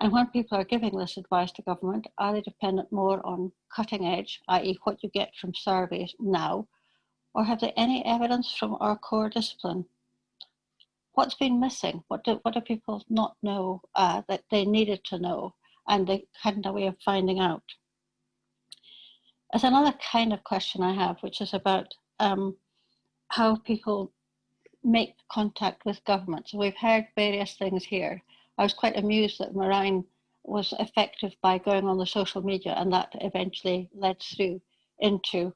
And when people are giving this advice to government, are they dependent more on cutting edge, i.e. what you get from surveys now, or have they any evidence from our core discipline? What's been missing? What do people not know that they needed to know and they hadn't a way of finding out? There's another kind of question I have, which is about how people make contact with government. So we've heard various things here. I was quite amused that Marijn was effective by going on the social media, and that eventually led through into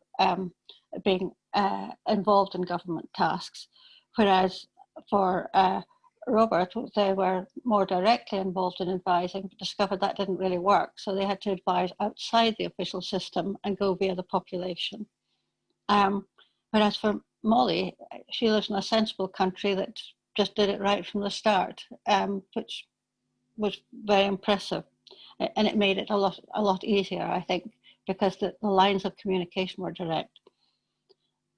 being involved in government tasks. Whereas for Robert, they were more directly involved in advising, but discovered that didn't really work. So they had to advise outside the official system and go via the population. Whereas for Molly, she lives in a sensible country that just did it right from the start, which was very impressive. And it made it a lot easier, I think, because the lines of communication were direct.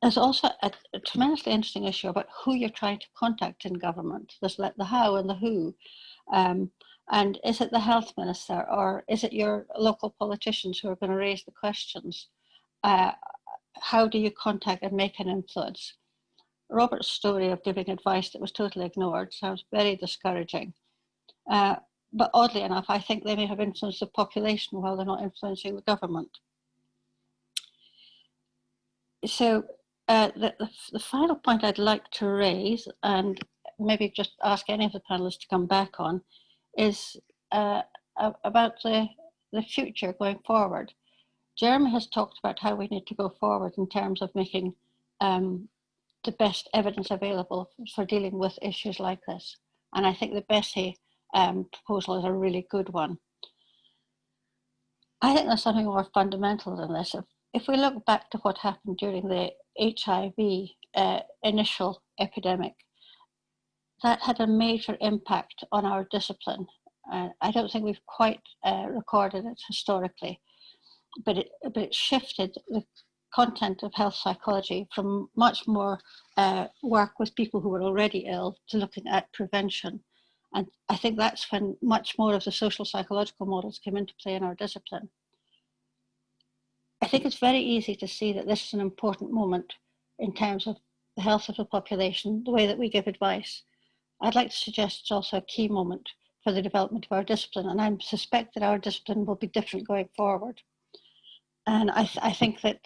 There's also a tremendously interesting issue about who you're trying to contact in government. There's like the how and the who. And is it the health minister, or is it your local politicians who are going to raise the questions? How do you contact and make an influence? Robert's story of giving advice that was totally ignored sounds very discouraging. But oddly enough, I think they may have influenced the population while they're not influencing the government. So the final point I'd like to raise, and maybe just ask any of the panelists to come back on, is about the future going forward. Jeremy has talked about how we need to go forward in terms of making the best evidence available for dealing with issues like this. And I think the Bessie proposal is a really good one. I think there's something more fundamental than this. If we look back to what happened during the HIV initial epidemic, that had a major impact on our discipline. I don't think we've quite recorded it historically, but it shifted the content of health psychology from much more work with people who were already ill to looking at prevention. And I think that's when much more of the social psychological models came into play in our discipline. I think it's very easy to see that this is an important moment in terms of the health of the population, the way that we give advice. I'd like to suggest it's also a key moment for the development of our discipline, and I suspect that our discipline will be different going forward. And I think that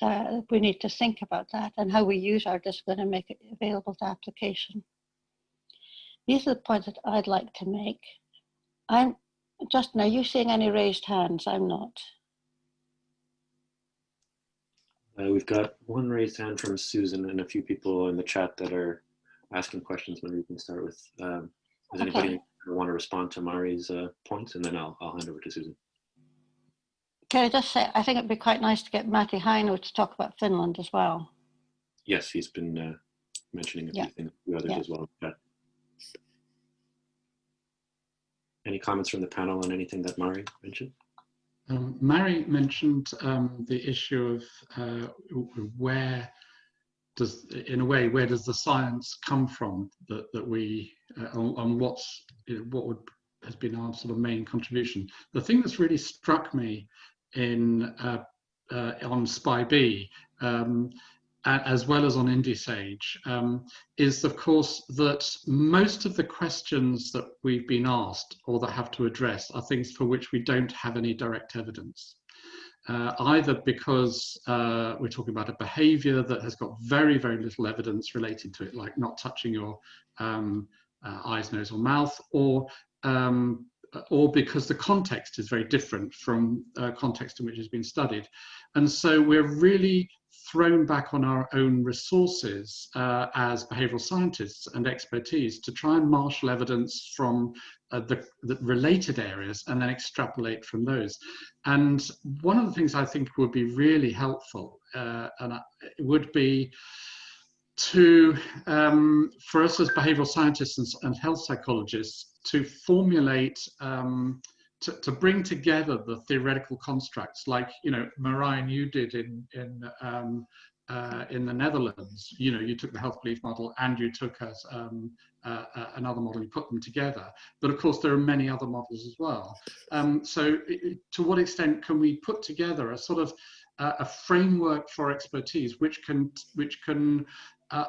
we need to think about that and how we use our discipline and make it available to application. These are the points that I'd like to make. Justin, are you seeing any raised hands? I'm not. We've got one raised hand from Susan and a few people in the chat that are asking questions. Maybe we can start with, does anybody want to respond to Mari's points? And then I'll hand over to Susan. Can I just say, I think it'd be quite nice to get Matti Haino to talk about Finland as well. Yes, he's been mentioning a few things, a few others as well. But any comments from the panel on anything that Mari mentioned? Mari mentioned the issue of where does the science come from that we on what has been our sort of main contribution. The thing that's really struck me on SPI-B, as well as on IndySage, is of course that most of the questions that we've been asked or that have to address are things for which we don't have any direct evidence. Either because we're talking about a behavior that has got very, very little evidence related to it, like not touching your eyes, nose or mouth, or because the context is very different from context in which it's been studied. And so we're really thrown back on our own resources as behavioral scientists and expertise to try and marshal evidence from the related areas and then extrapolate from those. And one of the things I think would be really helpful would be for us as behavioral scientists and health psychologists to formulate, to bring together the theoretical constructs, like, you know, Marijn, you did in the Netherlands. You know, you took the health belief model and you took another model, you put them together. But of course, there are many other models as well. So to what extent can we put together a sort of a framework for expertise, which can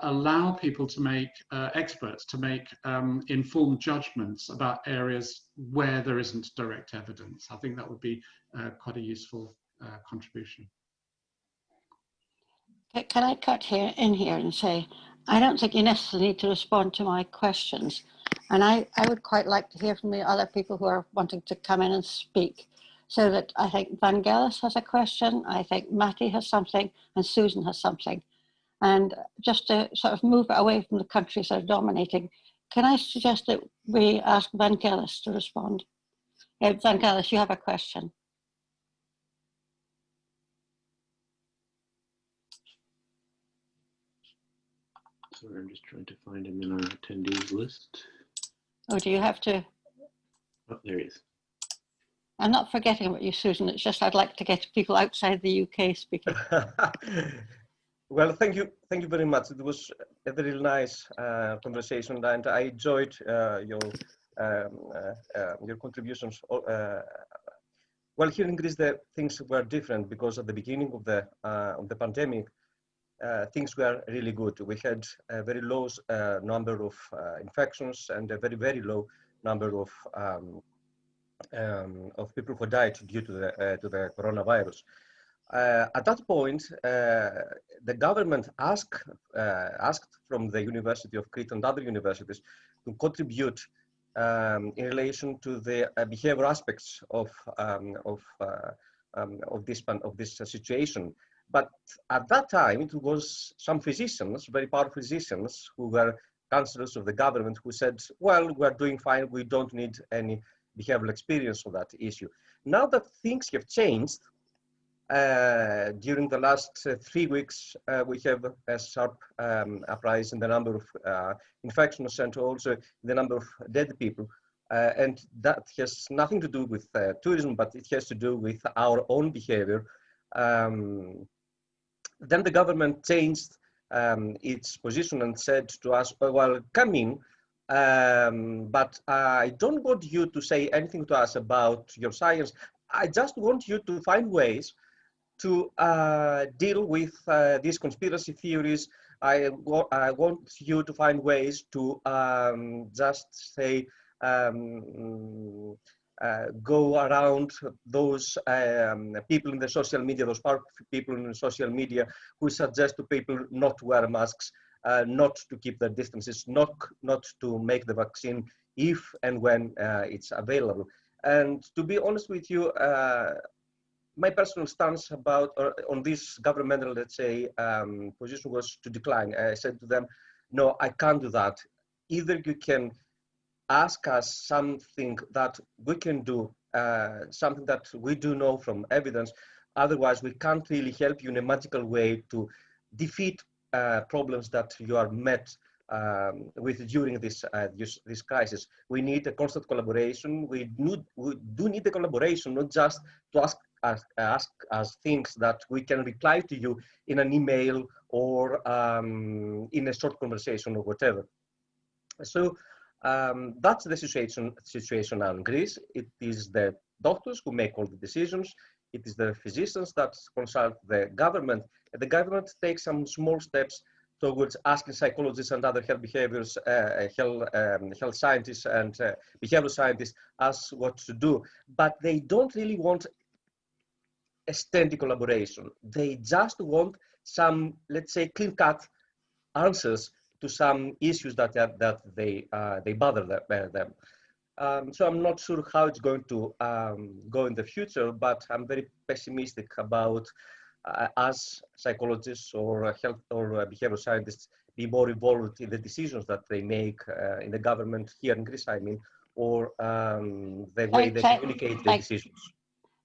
allow people to make, experts to make informed judgments about areas where there isn't direct evidence? I think that would be quite a useful contribution. Can I cut in here and say, I don't think you necessarily need to respond to my questions. And I would quite like to hear from the other people who are wanting to come in and speak. So that I think Vangelis has a question, I think Matti has something, and Susan has something. And just to sort of move away from the countries that are dominating, can I suggest that we ask Vangelis to respond? Vangelis, you have a question. Sorry, I'm just trying to find him in our attendees list. Oh, do you have to? Oh, there he is. I'm not forgetting about you, Susan. It's just I'd like to get people outside the UK speaking. Well, thank you very much. It was a very nice conversation, and I enjoyed your contributions. Well, here in Greece, the things were different because at the beginning of the pandemic, things were really good. We had a very low number of infections and a very, very low number of people who died due to the coronavirus. At that point, the government asked from the University of Crete and other universities to contribute in relation to the behavioral aspects of this situation. But at that time, it was some physicians, very powerful physicians, who were counselors of the government, who said, well, we're doing fine, we don't need any behavioral experience for that issue. Now that things have changed, during the last 3 weeks, we have a sharp rise in the number of infections and also the number of dead people. And that has nothing to do with tourism, but it has to do with our own behavior. Then the government changed its position and said to us, oh, well, come in, but I don't want you to say anything to us about your science. I just want you to find ways to deal with these conspiracy theories. I want you to find ways to just say, go around those people in the social media, those powerful people in the social media who suggest to people not to wear masks, not to keep their distances, not to make the vaccine if and when it's available. And to be honest with you, my personal stance on this governmental, let's say, position was to decline. I said to them, no, I can't do that. Either you can ask us something that we can do, something that we do know from evidence. Otherwise, we can't really help you in a magical way to defeat problems that you are met with during this crisis. We need a constant collaboration. We do need the collaboration, not just to ask us things that we can reply to you in an email or in a short conversation or whatever. So that's the situation now in Greece. It is the doctors who make all the decisions. It is the physicians that consult the government. And the government takes some small steps towards asking psychologists and other health behaviors, health scientists and behavioral scientists as what to do. But they don't really want a steady collaboration. They just want some, let's say, clean-cut answers to some issues that they bother them. So I'm not sure how it's going to go in the future, but I'm very pessimistic about us psychologists or health or behavioral scientists be more involved in the decisions that they make in the government here in Greece, I mean, or the way they communicate the decisions.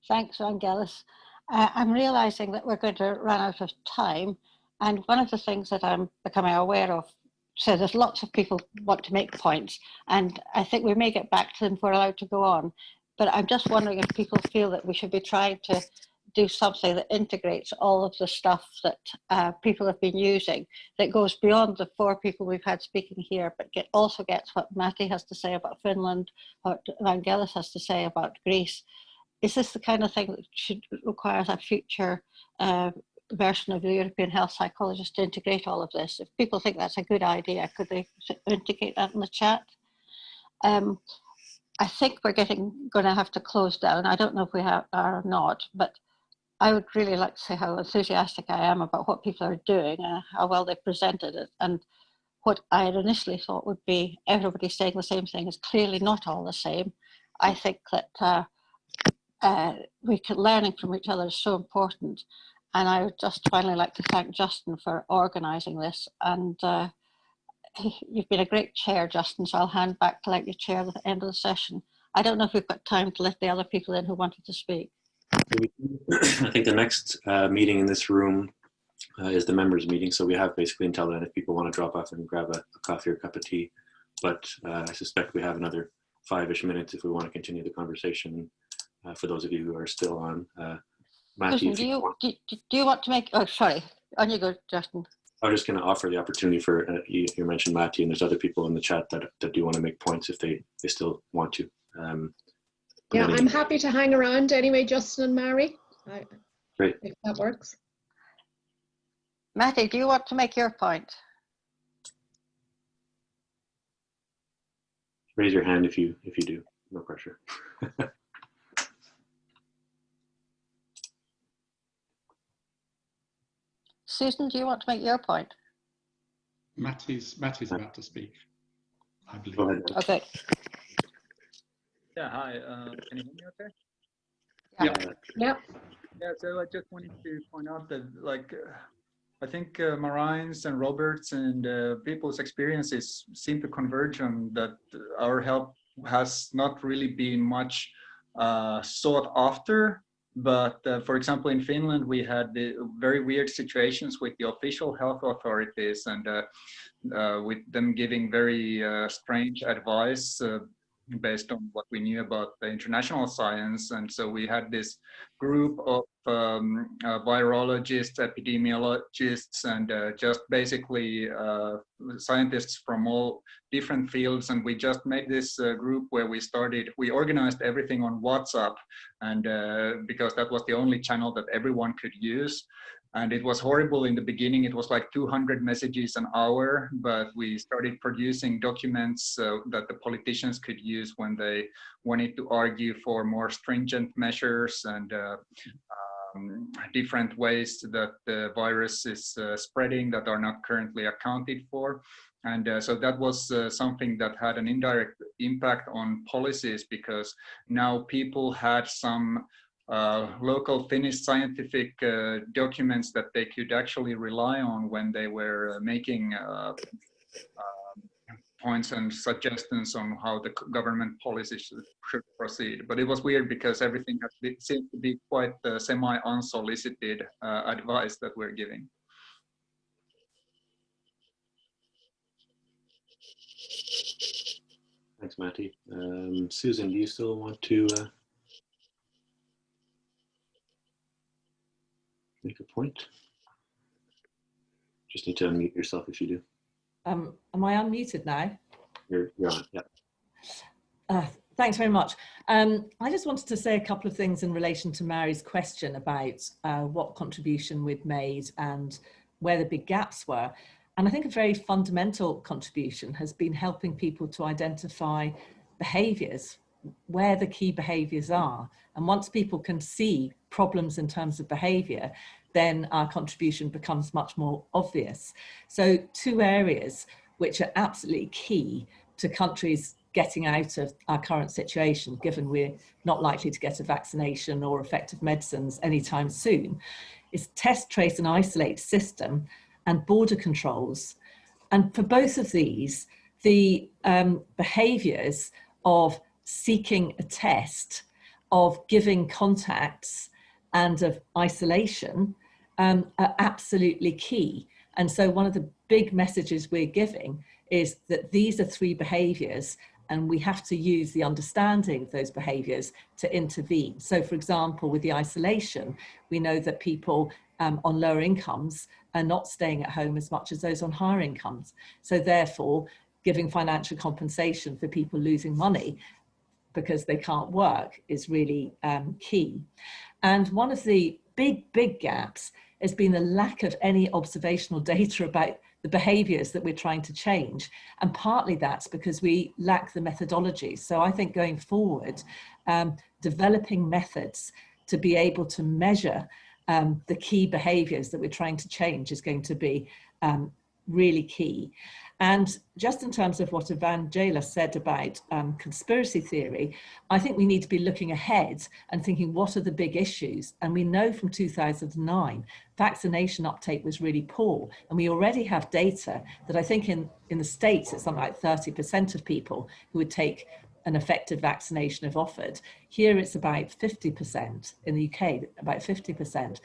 Thanks, Vangelis. I'm realizing that we're going to run out of time. And one of the things that I'm becoming aware of, so there's lots of people want to make points, and I think we may get back to them if we're allowed to go on. But I'm just wondering if people feel that we should be trying to do something that integrates all of the stuff that people have been using, that goes beyond the 4 people we've had speaking here, but also gets what Matti has to say about Finland, what Vangelis has to say about Greece. Is this the kind of thing that should require a future version of the European Health Psychologist to integrate all of this? If people think that's a good idea, could they indicate that in the chat? I think we're going to have to close down. I don't know if we are or not, but I would really like to say how enthusiastic I am about what people are doing, how well they presented it, and what I had initially thought would be everybody saying the same thing is clearly not all the same. I think that learning from each other is so important, and I would just finally like to thank Justin for organising this, and you've been a great chair, Justin, so I'll hand back to let you chair at the end of the session. I don't know if we've got time to let the other people in who wanted to speak. I think the next meeting in this room is the members meeting, so we have basically until then if people want to drop off and grab a coffee or a cup of tea, but I suspect we have another 5-ish minutes if we want to continue the conversation for those of you who are still on. Matthew, do you want to make, oh sorry, on you go, Justin. I was just going to offer the opportunity for, you mentioned Matthew, and there's other people in the chat that do want to make points if they still want to. Yeah, I'm happy to hang around anyway, Justin and Mary. Great. If that works. Matty, do you want to make your point? Raise your hand if you do. No pressure. Susan, do you want to make your point? Matty's about to speak, I believe. Go ahead. Okay. Yeah, hi. Can you hear me okay? Yeah. Yeah. Yeah, so I just wanted to point out that, like, I think Marianne's and Robert's and people's experiences seem to converge on that our help has not really been much sought after. But for example, in Finland, we had the very weird situations with the official health authorities and with them giving very strange advice based on what we knew about the international science. And so we had this group of virologists, epidemiologists, and just basically scientists from all different fields. And we just made this group where we organized everything on WhatsApp, and because that was the only channel that everyone could use. And it was horrible in the beginning. It was like 200 messages an hour, but we started producing documents that the politicians could use when they wanted to argue for more stringent measures and different ways that the virus is spreading that are not currently accounted for. And so that was something that had an indirect impact on policies, because now people had some local Finnish scientific documents that they could actually rely on when they were making points and suggestions on how the government policies should proceed. But it was weird because everything seemed to be quite semi-unsolicited advice that we're giving. Thanks, Matty. Susan, do you still want to make a point? Just need to unmute yourself if you do. Am I unmuted now? You're on, yeah. Thanks very much. I just wanted to say a couple of things in relation to Mary's question about what contribution we'd made and where the big gaps were. And I think a very fundamental contribution has been helping people to identify behaviours, where the key behaviours are. And once people can see problems in terms of behaviour, then our contribution becomes much more obvious. So 2 areas which are absolutely key to countries getting out of our current situation, given we're not likely to get a vaccination or effective medicines anytime soon, is test, trace and isolate system and border controls. And for both of these, the behaviours of seeking a test, of giving contacts and of isolation are absolutely key. And so one of the big messages we're giving is that these are 3 behaviours, and we have to use the understanding of those behaviours to intervene. So for example, with the isolation, we know that people on lower incomes are not staying at home as much as those on higher incomes. So therefore, giving financial compensation for people losing money because they can't work is really key. And one of the big gaps has been the lack of any observational data about the behaviours that we're trying to change. And partly that's because we lack the methodology. So I think going forward, developing methods to be able to measure the key behaviours that we're trying to change is going to be really key. And just in terms of what Evangelos said about conspiracy theory, I think we need to be looking ahead and thinking, what are the big issues? And we know from 2009, vaccination uptake was really poor. And we already have data that I think in the States, it's something like 30% of people who would take an effective vaccination if offered. Here it's about 50%, in the UK, about 50%.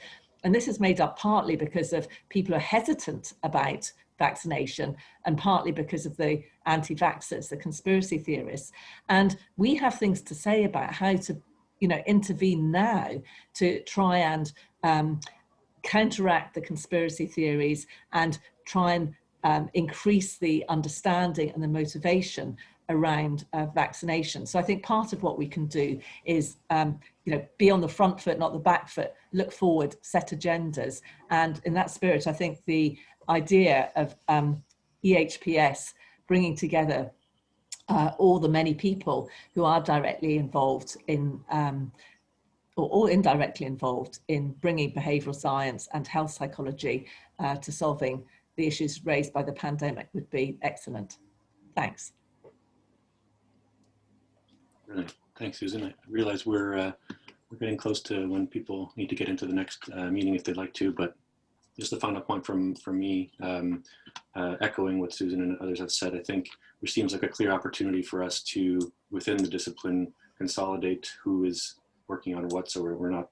And this is made up partly because of people are hesitant about vaccination and partly because of the anti-vaxxers, the conspiracy theorists. And we have things to say about how to, intervene now to try and counteract the conspiracy theories and try and increase the understanding and the motivation around vaccination. So I think part of what we can do is, be on the front foot, not the back foot, look forward, set agendas. And in that spirit, I think the idea of EHPS bringing together all the many people who are directly involved in or indirectly involved in bringing behavioural science and health psychology to solving the issues raised by the pandemic would be excellent. Thanks. Brilliant. Thanks, Susan. I realize we're getting close to when people need to get into the next meeting if they'd like to, but just a final point from me, echoing what Susan and others have said, I think there seems like a clear opportunity for us to, within the discipline, consolidate who is working on what, so we're not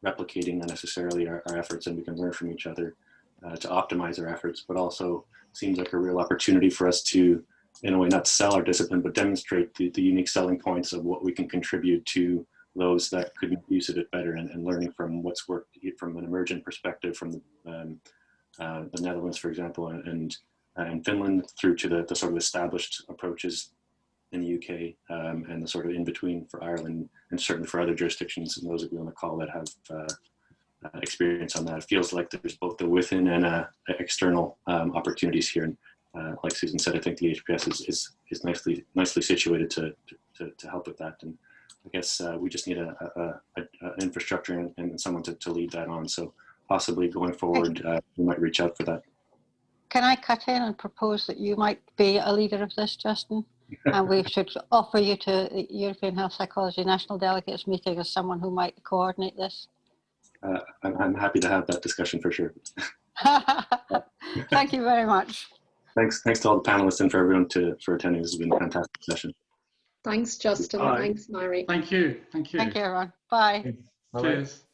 replicating unnecessarily our efforts, and we can learn from each other to optimize our efforts, but also seems like a real opportunity for us to, in a way, not sell our discipline, but demonstrate the unique selling points of what we can contribute to those that could use it better, and learning from what's worked from an emergent perspective from the Netherlands, for example, and Finland, through to the sort of established approaches in the UK, and the sort of in-between for Ireland, and certainly for other jurisdictions and those of you on the call that have experience on that. It feels like there's both the within and external opportunities here. And like Susan said, I think the HPS is nicely situated to help with that. And I guess we just need an infrastructure and someone to lead that on. So possibly going forward, we might reach out for that. Can I cut in and propose that you might be a leader of this, Justin? And we should offer you to the European Health Psychology National Delegates meeting as someone who might coordinate this. I'm happy to have that discussion for sure. Thank you very much. Thanks to all the panelists and for everyone for attending. This has been a fantastic session. Thanks, Justin. Bye. Thanks, Mary. Thank you. Thank you. Thank you, everyone. Bye. Cheers.